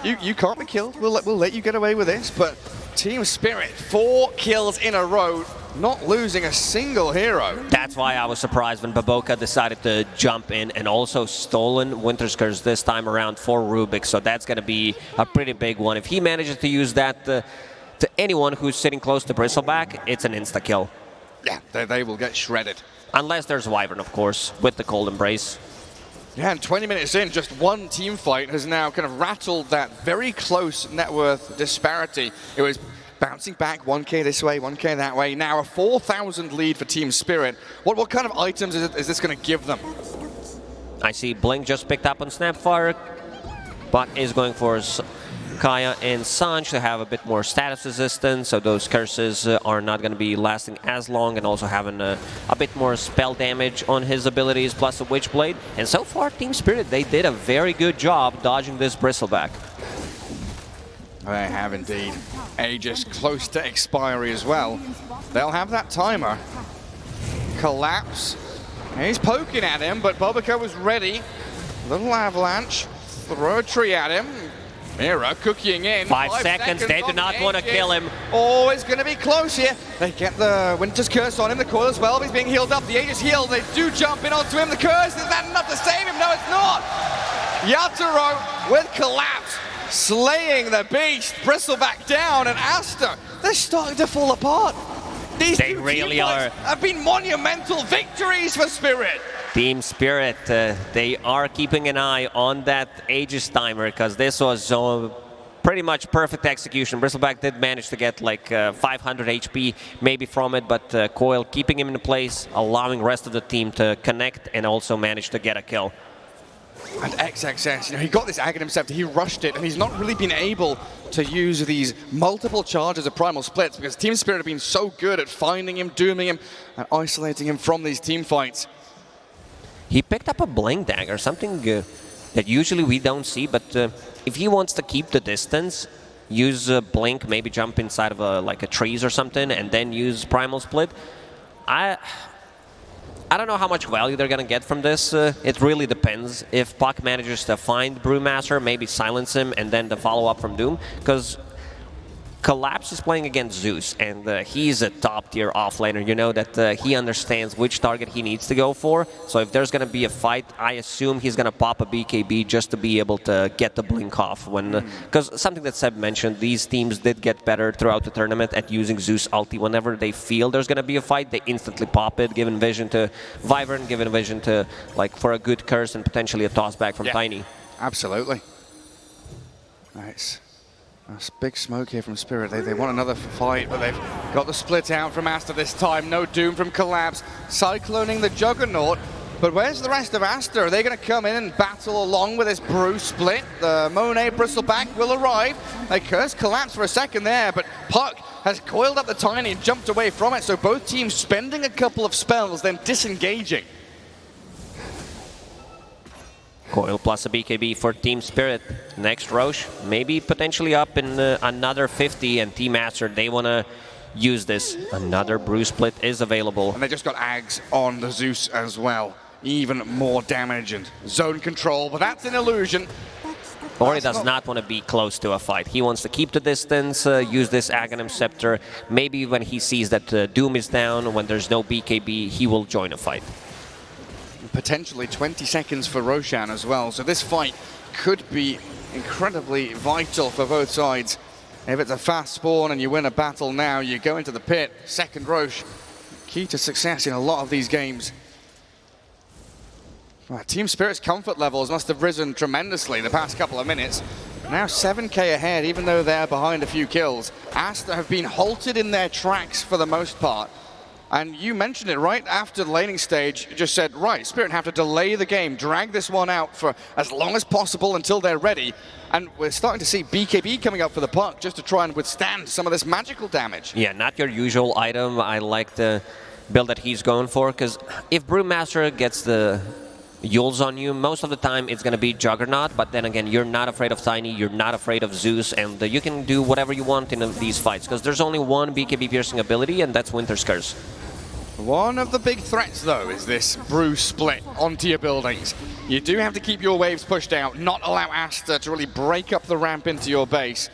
you can't be killed. We'll let you get away with this. But Team Spirit, 4 kills in a row, not losing a single hero. That's why I was surprised when Baboka decided to jump in, and also stolen Winter's Curse this time around for Rubik. So that's going to be a pretty big one. If he manages to use that to anyone who's sitting close to Bristleback, it's an insta-kill. Yeah, they will get shredded. Unless there's Wyvern, of course, with the Cold Embrace. Yeah, and 20 minutes in, just one team fight has now kind of rattled that very close net worth disparity. It was bouncing back 1k this way, 1k that way. Now a 4,000 lead for Team Spirit. What kind of items is this going to give them? I see Blink just picked up on Snapfire, but is going for Kaya and Sanj to have a bit more status resistance, so those curses are not going to be lasting as long, and also having a bit more spell damage on his abilities, plus a Witchblade. And so far, Team Spirit, they did a very good job dodging this Bristleback. They have indeed. Aegis close to expiry as well. They'll have that timer. Collapse. He's poking at him, but Bobica was ready. Little avalanche. Throw a tree at him. Mira cooking in. 5 seconds. They do not want to kill him. Oh, it's going to be close here. They get the Winter's Curse on him. The coil as well. He's being healed up. The Aegis healed. They do jump in onto him. The curse, is that enough to save him? No, it's not. Yatoro with collapse. Slaying the beast. Bristleback down, and Aster, they're starting to fall apart. These They two really team are. have been monumental victories for Spirit. Team Spirit, they are keeping an eye on that Aegis timer, because this was pretty much perfect execution. Bristleback did manage to get like 500 HP maybe from it, but Coil keeping him in place, allowing the rest of the team to connect and also manage to get a kill. And XXS, he got this Aghanim Scepter, he rushed it, and he's not really been able to use these multiple charges of Primal Splits because Team Spirit have been so good at finding him, dooming him, and isolating him from these team fights. He picked up a Blink Dagger, something that usually we don't see, but if he wants to keep the distance, use Blink, maybe jump inside of like a trees or something, and then use Primal Split. I don't know how much value they're going to get from this. It really depends. If Puck manages to find Brewmaster, maybe silence him, and then the follow-up from Doom. Because Collapse is playing against Zeus, and he's a top-tier offlaner. You know that he understands which target he needs to go for. So if there's going to be a fight, I assume he's going to pop a BKB just to be able to get the blink off. Because something that Seb mentioned, these teams did get better throughout the tournament at using Zeus ulti. Whenever they feel there's going to be a fight, they instantly pop it, giving vision to Wyvern, giving vision to, like, for a good curse and potentially a toss back from Tiny. Absolutely. Nice. That's big smoke here from Spirit. They want another fight, but they've got the split out from Aster this time. No Doom from Collapse. Cycloning the Juggernaut. But where's the rest of Aster? Are they going to come in and battle along with this Brew split? The Monet Bristleback will arrive. They curse Collapse for a second there, but Puck has coiled up the Tiny and jumped away from it. So both teams spending a couple of spells, then disengaging. Coil plus a BKB for Team Spirit. Next Roche, maybe potentially up in another 50, and Team Aster, they want to use this. Another Brew Split is available. And they just got Ags on the Zeus as well. Even more damage and zone control, but that's an illusion. Ori does not want to be close to a fight. He wants to keep the distance, use this Aghanim Scepter. Maybe when he sees that Doom is down, when there's no BKB, he will join a fight. Potentially 20 seconds for Roshan as well. So this fight could be incredibly vital for both sides. If it's a fast spawn and you win a battle now, you go into the pit. Second Roche, key to success in a lot of these games. Well, Team Spirit's comfort levels must have risen tremendously the past couple of minutes. Now 7k ahead, even though they're behind a few kills. Aster have been halted in their tracks for the most part. And you mentioned it right after the laning stage, you just said, right, Spirit have to delay the game, drag this one out for as long as possible until they're ready. And we're starting to see BKB coming up for the Puck just to try and withstand some of this magical damage. Yeah, not your usual item. I like the build that he's going for, because if Brewmaster gets the Yules on you, most of the time it's going to be Juggernaut, but then again, you're not afraid of Tiny, you're not afraid of Zeus, and you can do whatever you want in these fights, because there's only one BKB piercing ability, and that's Winter's Curse. One of the big threats, though, is this Brew split onto your buildings. You do have to keep your waves pushed out, not allow Aster to really break up the ramp into your base.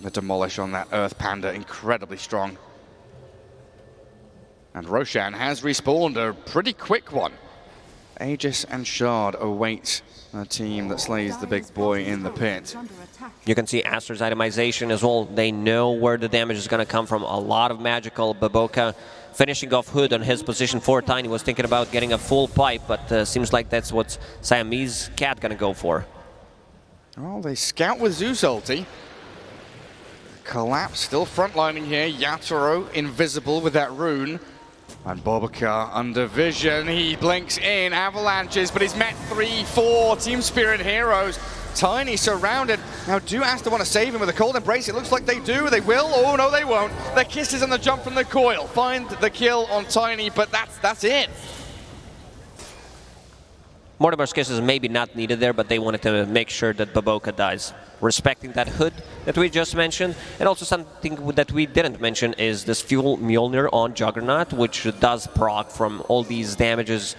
The demolish on that Earth Panda, incredibly strong. And Roshan has respawned, a pretty quick one. Aegis and Shard await a team that slays the big boy in the pit. You can see Aster's itemization as well. They know where the damage is going to come from. A lot of magical. Baboka finishing off Hood on his position 4. Tiny was thinking about getting a full pipe, but seems like that's what Siamese Cat going to go for. Well, they scout with Zeus ulti. Collapse still frontlining here. Yatoro invisible with that rune. And Bobakar under vision. He blinks in, avalanches, but he's met 3-4 Team Spirit heroes. Tiny surrounded. Now, do Aster want to save him with a cold embrace? It looks like they do. They will. Oh, no, they won't. The kisses and the jump from the coil. Find the kill on Tiny, but that's it. Mortimer's kiss is maybe not needed there, but they wanted to make sure that Baboka dies. Respecting that hood that we just mentioned. And also something that we didn't mention is this Fuel Mjolnir on Juggernaut, which does proc from all these damages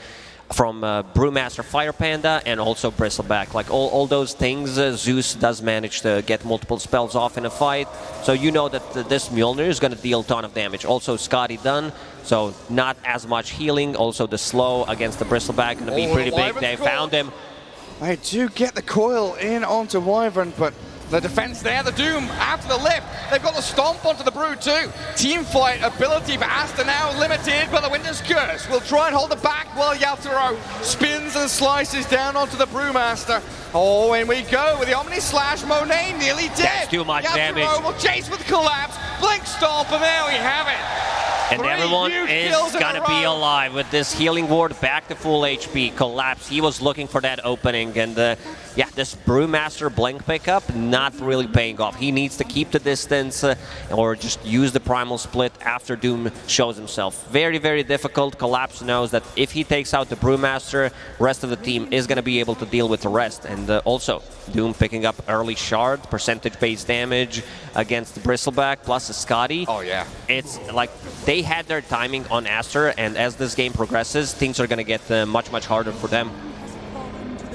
from Brewmaster Fire Panda and also Bristleback. Like all those things, Zeus does manage to get multiple spells off in a fight. So you know that this Mjolnir is going to deal a ton of damage. Also Scotty done, so not as much healing. Also the slow against the Bristleback going to be pretty big. They found him. They do get the coil in onto Wyvern, but the defense there, the Doom after the lift. They've got the stomp onto the Brew too. Team fight ability for Aster now limited, but the Winter's Curse will try and hold it back while Yatoro spins and slices down onto the Brewmaster. Oh, in we go with the Omni Slash. Monet nearly dead. That's too much damage. Yatoro will chase with Collapse. Blink Stomp, and there we have it. And everyone is gonna be alive with this healing ward back to full HP. Collapse, he was looking for that opening, and yeah, this Brewmaster blink pickup not really paying off. He needs to keep the distance or just use the primal split after Doom shows himself. Very, very difficult. Collapse knows that if he takes out the Brewmaster, rest of the team is gonna be able to deal with the rest. And also, Doom picking up early shard, percentage-based damage against the Bristleback, plus a Scotty. Oh yeah. It's like they had their timing on Aster, and as this game progresses, things are going to get much, much harder for them.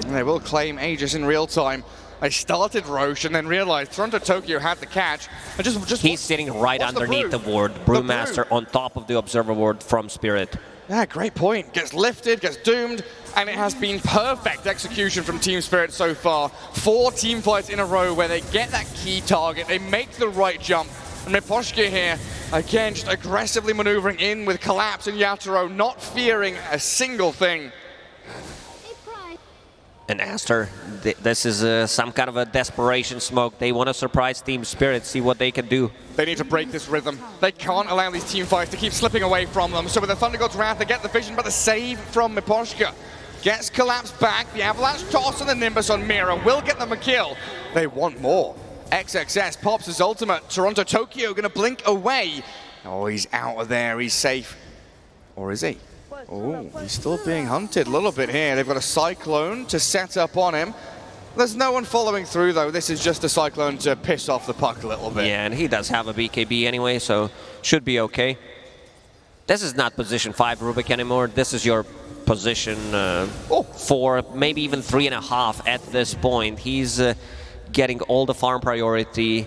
And they will claim Aegis in real time. They started Roche and then realized Toronto Tokyo had the catch. And just He's sitting right underneath the ward. Brewmaster on top of the Observer ward from Spirit. Yeah, great point. Gets lifted, gets doomed, and it has been perfect execution from Team Spirit so far. 4 team fights in a row where they get that key target, they make the right jump. And Miposhka here, again, just aggressively maneuvering in with Collapse and Yatoro, not fearing a single thing. And Aster, this is some kind of a desperation smoke. They want to surprise Team Spirit, see what they can do. They need to break this rhythm. They can't allow these team fights to keep slipping away from them. So with the Thunder God's Wrath, they get the vision, but the save from Miposhka gets Collapse back. The Avalanche toss and the Nimbus on Mira will get them a kill. They want more. XXS pops his ultimate. Toronto Tokyo gonna blink away. Oh, he's out of there. He's safe. Or is he? Oh, he's still being hunted a little bit here. They've got a Cyclone to set up on him. There's no one following through, though. This is just a Cyclone to piss off the puck a little bit. Yeah, and he does have a BKB anyway, so should be okay. This is not position 5 Rubik anymore. This is your position 4, maybe even 3.5 at this point. He's getting all the farm priority.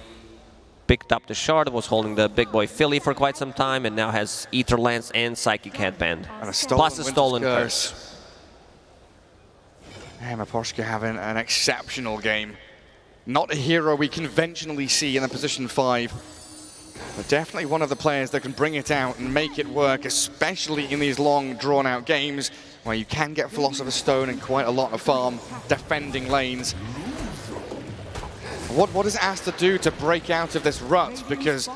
Picked up the shard, was holding the big boy Philly for quite some time, and now has Ether Lance and Psychic Headband. And plus a stolen curse. And Miposhka having an exceptional game. Not a hero we conventionally see in the position 5, but definitely one of the players that can bring it out and make it work, especially in these long, drawn-out games where you can get Philosopher's Stone and quite a lot of farm defending lanes. What does Aster do to break out of this rut? Because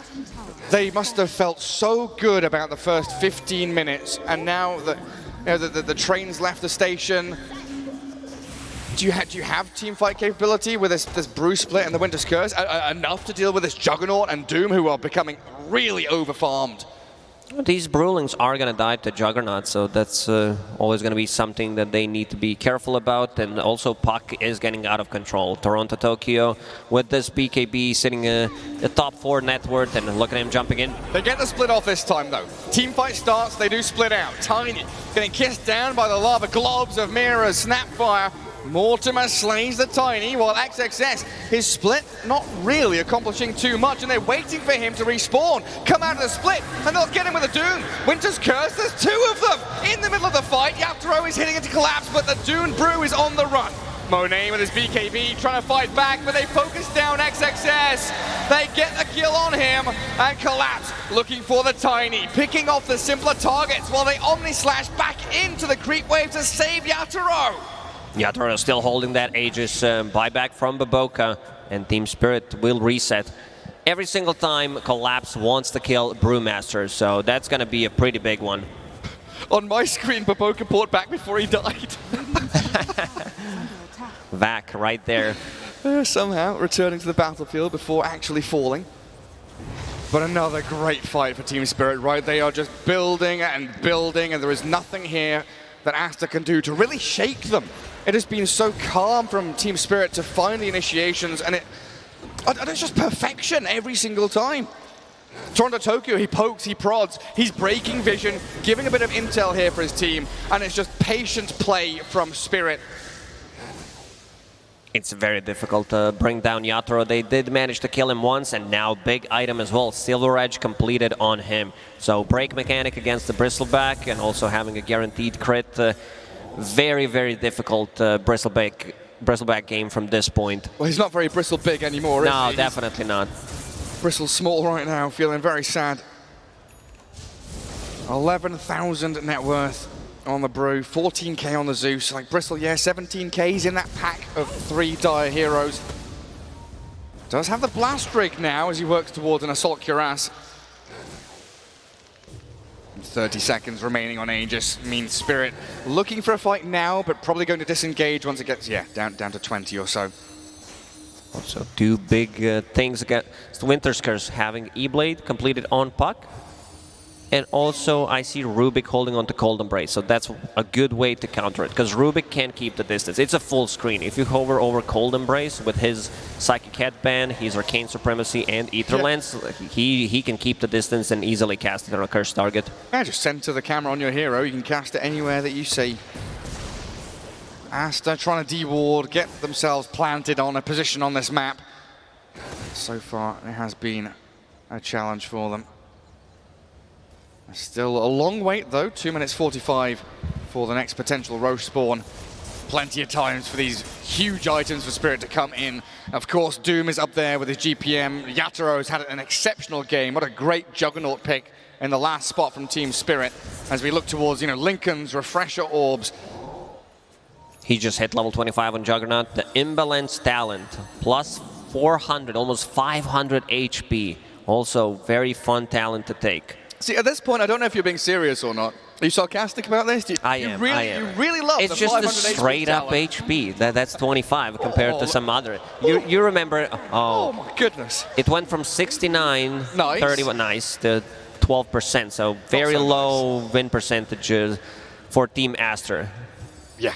they must have felt so good about the first 15 minutes, and now the train's left the station. Do you have team fight capability with this Brew split and the Winter's Curse? Enough to deal with this Juggernaut and Doom, who are becoming really overfarmed? These Brewlings are going to die to Juggernaut, so that's always going to be something that they need to be careful about. And also, puck is getting out of control. Toronto Tokyo with this BKB sitting the top 4 net worth, and look at him jumping in. They get the split off this time, though. Team fight starts, they do split out. Tiny getting kissed down by the lava globs of Mira's Snapfire. Mortimer slays the Tiny, while XXS, his split not really accomplishing too much, and they're waiting for him to respawn, come out of the split, and they'll get him with a Doom. Winter's Curse, there's 2 of them in the middle of the fight. Yatoro is hitting into Collapse, but the Dune Brew is on the run. Monet with his BKB trying to fight back, but they focus down XXS. They get the kill on him, and Collapse looking for the Tiny, picking off the simpler targets while they Omni Slash back into the creep wave to save Yatoro. Yatoro still holding that Aegis buyback from Baboka, and Team Spirit will reset. every single time Collapse wants to kill Brewmaster, so that's going to be a pretty big one. On my screen, Baboka bought back before he died. Vac right there. Somehow returning to the battlefield before actually falling. But another great fight for Team Spirit, right? They are just building and building, and there is nothing here that Aster can do to really shake them. It has been so calm from Team Spirit to find the initiations, and it's just perfection every single time. Toronto Tokyo, he pokes, he prods, he's breaking vision, giving a bit of intel here for his team, and it's just patient play from Spirit. It's very difficult to bring down Yatoro. They did manage to kill him once, and now big item as well. Silver Edge completed on him. So break mechanic against the Bristleback, and also having a guaranteed crit. Very, very difficult Bristleback game from this point. Well, he's not very bristle big anymore, is he? No, definitely not. Bristle small right now, feeling very sad. 11,000 net worth on the Brew, 14k on the Zeus. Like Bristle, yeah, 17k's in that pack of 3 dire heroes. Does have the blast rig now as he works towards an assault cuirass. 30 seconds remaining on Aegis means Spirit looking for a fight now, but probably going to disengage once it gets, yeah, down to 20 or so. Also, 2 big things against Winter's Curse, having E-Blade completed on Puck. And also, I see Rubik holding on to Cold Embrace, so that's a good way to counter it, because Rubik can't keep the distance. It's a full screen. If you hover over Cold Embrace with his Psychic Headband, his Arcane Supremacy, and Ether Lens, he can keep the distance and easily cast it on a cursed target. Yeah, just center the camera on your hero. You can cast it anywhere that you see. Aster trying to deward, get themselves planted on a position on this map. So far, it has been a challenge for them. Still a long wait though, 2 minutes 45 for the next potential Roche spawn. Plenty of times for these huge items for Spirit to come in. Of course, Doom is up there with his GPM. Yatoro has had an exceptional game. What a great Juggernaut pick in the last spot from Team Spirit as we look towards, Lincoln's Refresher Orbs. He just hit level 25 on Juggernaut. The Imbalance Talent, plus 400, almost 500 HP. Also, very fun talent to take. See, at this point, I don't know if you're being serious or not. Are you sarcastic about this? I am. You really love it's the just 500 a straight up HP. That's 25 compared to some other. You remember? Oh my goodness! It went from 69, nice. 31, nice, to 12%. So very low win percentages for Team Aster. Yeah.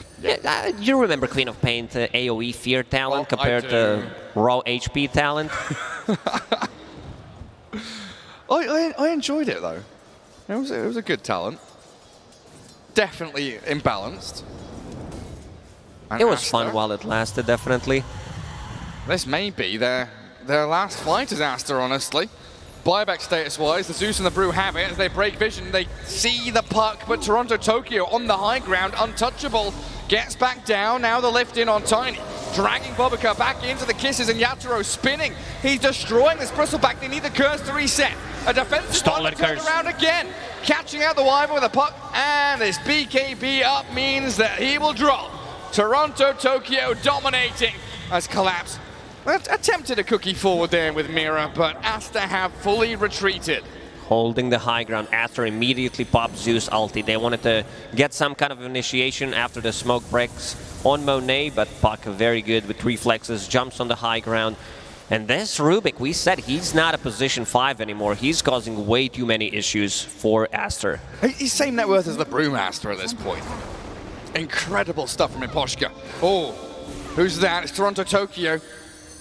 You remember Queen of Pain AOE Fear talent compared to raw HP talent? I enjoyed it though. It was a good talent. Definitely imbalanced. And it was Aster, fun while it lasted, definitely. This may be their last fight as Aster, honestly. Buyback status-wise, the Zeus and the Brew have it. As they break vision, they see the puck, but Toronto Tokyo on the high ground, untouchable, gets back down. Now the lift in on Tiny. Dragging Bobica back into the kisses, and Yatoro spinning. He's destroying this Bristleback. They need the curse to reset. A defensive one turned around again. Catching out the Wyvern with a puck, and this BKB up means that he will drop. Toronto Tokyo dominating as Collapse attempted a cookie forward there with Mira, but Aster have fully retreated. Holding the high ground. Aster immediately popped Zeus ulti. They wanted to get some kind of initiation after the smoke breaks on Monet, but Puck very good with reflexes, jumps on the high ground. And this Rubik, we said he's not a position 5 anymore. He's causing way too many issues for Aster. He's same net worth as the Brewmaster at this point. Incredible stuff from Iposhka. Oh, who's that? It's Toronto Tokyo.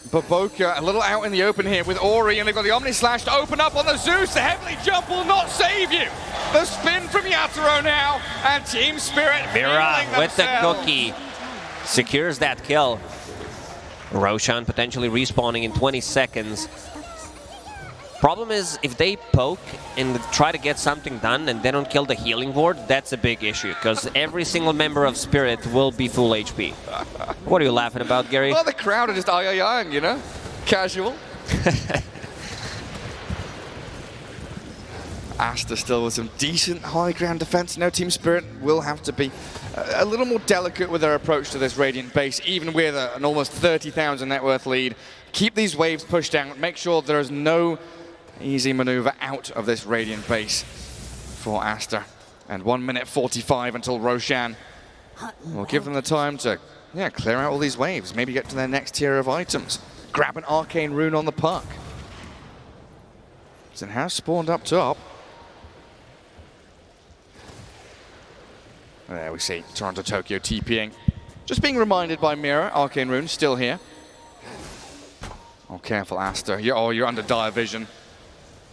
Baboka a little out in the open here with Ori, and they've got the Omni Slash to open up on the Zeus. The heavily jump will not save you. The spin from Yatoro now, and Team Spirit Mira with the cookie secures that kill. Roshan potentially respawning in 20 seconds. Problem is, if they poke and try to get something done and they don't kill the healing ward, that's a big issue, because every single member of Spirit will be full HP. What are you laughing about, Gary? Well, the crowd are just ay-ay-aying, you know? Casual. Aster still with some decent high ground defense. No, Team Spirit will have to be a little more delicate with their approach to this Radiant base, even with an almost 30,000 net worth lead. Keep these waves pushed out. Make sure there is no easy maneuver out of this Radiant base for Aster. And 1 minute 45 until Roshan will give them the time to clear out all these waves, maybe get to their next tier of items. Grab an arcane rune on the puck. It has spawned up top. There we see Toronto Tokyo TPing. Just being reminded by Mira, arcane rune still here. Oh, careful, Aster. You're under dire vision.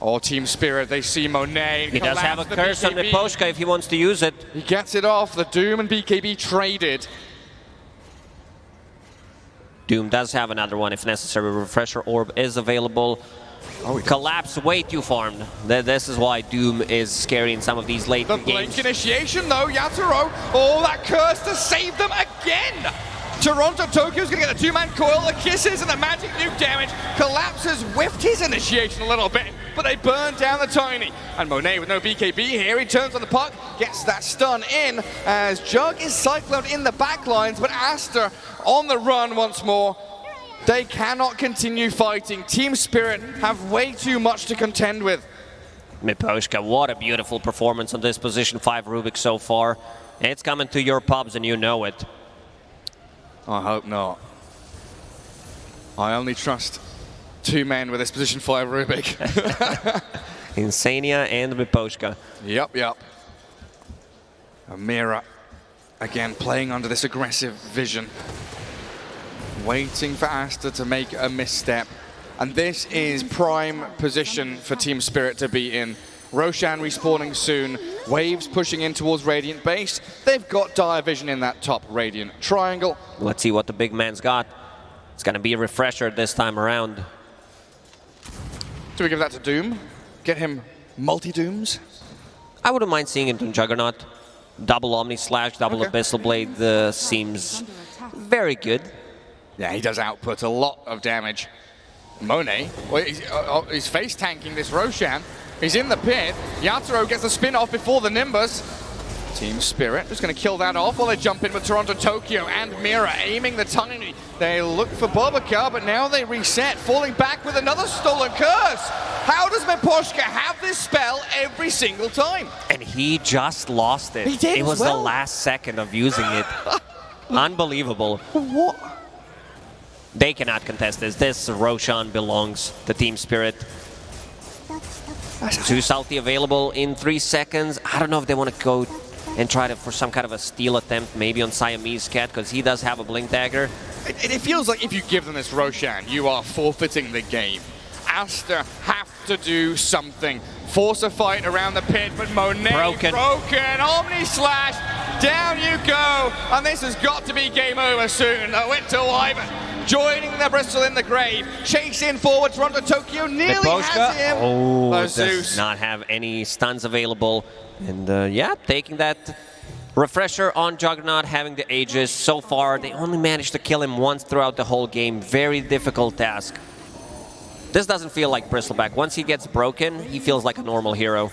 Oh, Team Spirit, they see Monet. He does have a curse on Miposhka if he wants to use it. He gets it off. The Doom and BKB traded. Doom does have another one if necessary. Refresher Orb is available. Oh, Collapse way too farmed. This is why Doom is scary in some of these late the games. blink initiation though, Yatoro. Oh, that curse to save them again. Toronto Tokyo's gonna get the two-man coil, the kisses and the magic nuke damage. Collapse has whiffed his initiation a little bit, but they burn down the Tiny. And Monet with no BKB here, he turns on the puck, gets that stun in as Jug is cycloned in the back lines, but Aster on the run once more. They cannot continue fighting. Team Spirit have way too much to contend with. Miposhka, what a beautiful performance on this position 5 Rubik so far. It's coming to your pubs and you know it. I hope not. I only trust 2 men with this position 5 Rubik. Insania and Miposhka. Yep. Amira, again, playing under this aggressive vision. Waiting for Aster to make a misstep. And this is prime position for Team Spirit to be in. Roshan respawning soon. Waves pushing in towards Radiant base. They've got dire vision in that top Radiant triangle. Let's see what the big man's got. It's going to be a refresher this time around. Do we give that to Doom? Get him multi-Dooms? I wouldn't mind seeing it in Juggernaut. Double Omni Slash, double Abyssal Blade seems very good. Yeah, he does output a lot of damage. Monet, well, he's face tanking this Roshan. He's in the pit. Yatoro gets the spin off before the Nimbus. Team Spirit just going to kill that off while they jump in with Toronto Tokyo and Mira aiming the Tiny. They look for Bobaka, but now they reset, falling back with another stolen curse. How does Miposhka have this spell every single time? And he just lost it. He did It was as well. the last second of using it. Unbelievable. What? They cannot contest this. This Roshan belongs to Team Spirit. 2 Salty available in 3 seconds. I don't know if they want to go and try for some kind of a steal attempt, maybe on Siamese Cat, because he does have a Blink Dagger. It feels like if you give them this Roshan, you are forfeiting the game. Aster have to do something. Force a fight around the pit, but Monet broken. Omni Slash, down you go. And this has got to be game over soon. Winter Wyvern joining the Bristol in the grave. Chasing forward, Toronto Tokyo nearly has him. Oh, Zeus does not have any stuns available. And yeah, taking that refresher on Juggernaut, having the Aegis. So far, they only managed to kill him once throughout the whole game. Very difficult task. This doesn't feel like Bristleback. Once he gets broken, he feels like a normal hero.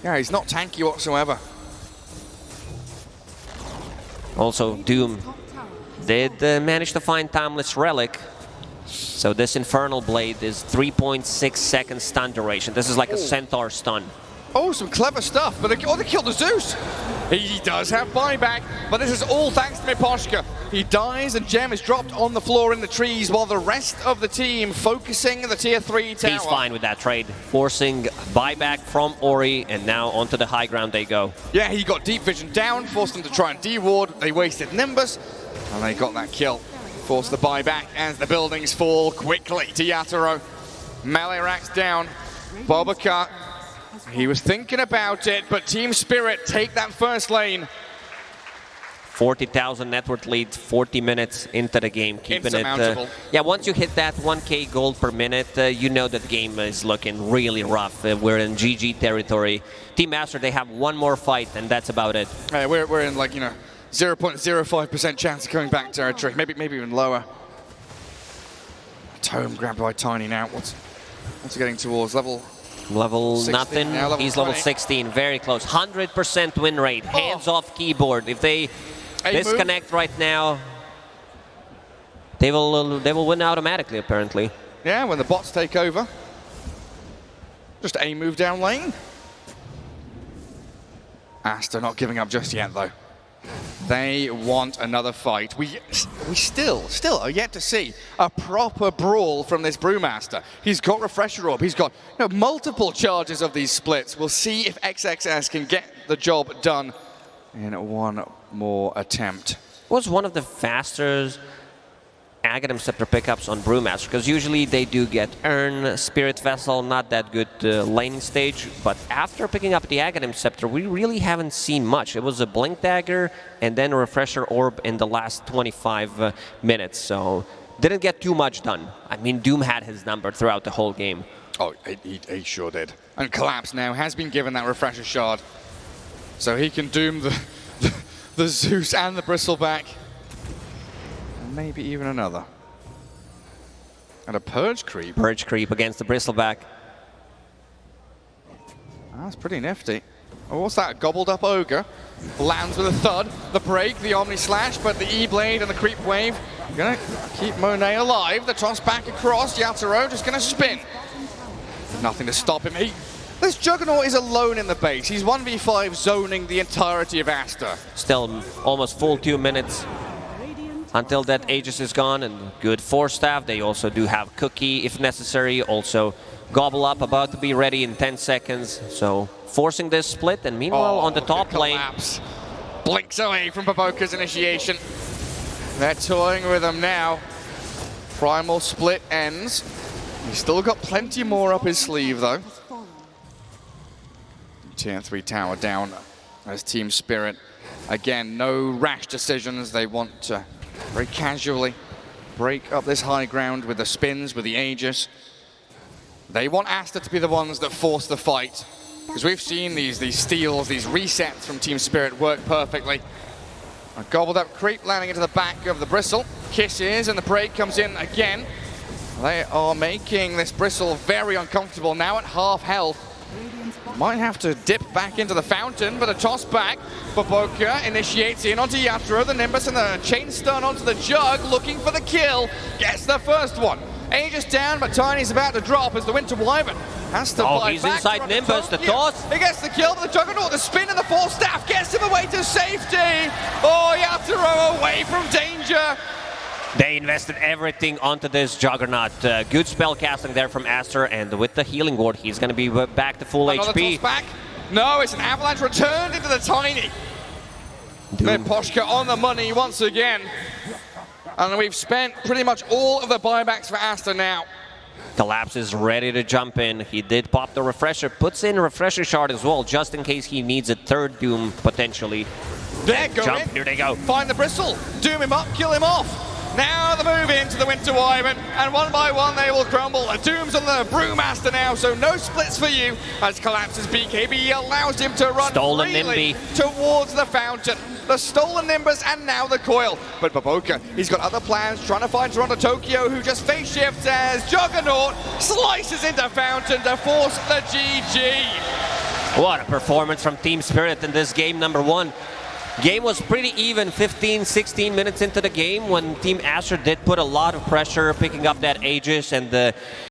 Yeah, he's not tanky whatsoever. Also, Doom did manage to find Timeless Relic. So this Infernal Blade is 3.6 seconds stun duration. This is like a Centaur stun. Oh, some clever stuff, but they killed the Zeus. He does have buyback, but this is all thanks to Miposhka. He dies and Gem is dropped on the floor in the trees while the rest of the team focusing the tier 3 tower. He's fine with that trade, forcing buyback from Ori, and now onto the high ground they go. Yeah, he got deep vision down, forced them to try and de-ward. They wasted Nimbus, and they got that kill. Forced the buyback as the buildings fall quickly to Yatoro. Melee racks down. Bobaka, he was thinking about it, but Team Spirit take that first lane. 40,000 net worth lead, 40 minutes into the game, keeping it. Yeah, once you hit that 1K gold per minute, you know that the game is looking really rough. We're in GG territory. Team Aster, they have one more fight, and that's about it. We're in 0.05% chance of coming back territory, maybe even lower. Tome grabbed by Tiny now. What's getting towards level Level 16 nothing. now, level He's level 20. 16, very close. 100% win rate, hands-off keyboard. If they disconnect right now, they will win automatically, apparently. Yeah, when the bots take over. Just a move down lane. Aster not giving up just yet, though. They want another fight. We still are yet to see a proper brawl from this Brewmaster. He's got Refresher Orb. He's got multiple charges of these splits. We'll see if XXS can get the job done in one more attempt. Was one of the fastest Aghanim Scepter pickups on Brewmaster, because usually they do get Urn, Spirit Vessel, not that good laning stage, but after picking up the Aghanim Scepter, we really haven't seen much. It was a Blink Dagger and then a Refresher Orb in the last 25 minutes, so didn't get too much done. I mean, Doom had his number throughout the whole game. Oh, he sure did. And Collapse now has been given that Refresher Shard, so he can doom the Zeus and the Bristleback. Maybe even another. And a Purge Creep. Purge Creep against the Bristleback. That's pretty nifty. Oh, what's that? Gobbled up Ogre. Lands with a thud. The break, the Omni Slash, but the E-Blade and the Creep Wave gonna keep Monet alive. The toss back across. Yatoro just gonna spin. Nothing to stop him. This Juggernaut is alone in the base. He's 1v5 zoning the entirety of Aster. Still almost full 2 minutes until that Aegis is gone, and good Force Staff. They also do have Cookie if necessary. Also Gobble Up about to be ready in 10 seconds. So forcing this split, and meanwhile on the top lane. Blinks away from Baboka's initiation. They're toying with him now. Primal split ends. He's still got plenty more up his sleeve though. Tier 3 tower down as Team Spirit. Again, no rash decisions. They want to very casually break up this high ground with the spins, with the Aegis. They want Aster to be the ones that force the fight. Because we've seen these steals, these resets from Team Spirit work perfectly. A gobbled up creep landing into the back of the Bristle. Kisses and the break comes in again. They are making this Bristle very uncomfortable now at half health. Might have to dip back into the fountain, but a toss back. Baboka initiates in onto Yatoro, the Nimbus, and the chain stun onto the Jug, looking for the kill. Gets the first one. Aegis down, but Tiny's about to drop as the Winter Wyvern has to fly he's back inside to Nimbus, the toss. He gets the kill, but the Juggernaut, the spin and the Force Staff gets him away to safety. Oh, Yatoro away from danger. They invested everything onto this Juggernaut. Good spell casting there from Aster, and with the Healing Ward, he's going to be back to full Another HP. toss back. No, it's an Avalanche returned into the Tiny. Poshka on the money once again. And we've spent pretty much all of the buybacks for Aster now. Collapse is ready to jump in. He did pop the Refresher, puts in Refresher Shard as well, just in case he needs a third Doom, potentially. There, go Jump, in. here they go. Find the Bristle, doom him up, kill him off. Now the move into the Winter Wyvern, and one by one they will crumble. A Doom's on the Brewmaster now, so no splits for you, as Collapse's BKB allows him to run Stolen freely Nimby towards the fountain. The stolen Nimbus and now the coil. But Baboka, he's got other plans, trying to find Toronto Tokyo, who just face shifts as Juggernaut slices into fountain to force the GG. What a performance from Team Spirit in this game number 1. Game was pretty even 15, 16 minutes into the game when Team Aster did put a lot of pressure picking up that Aegis, and the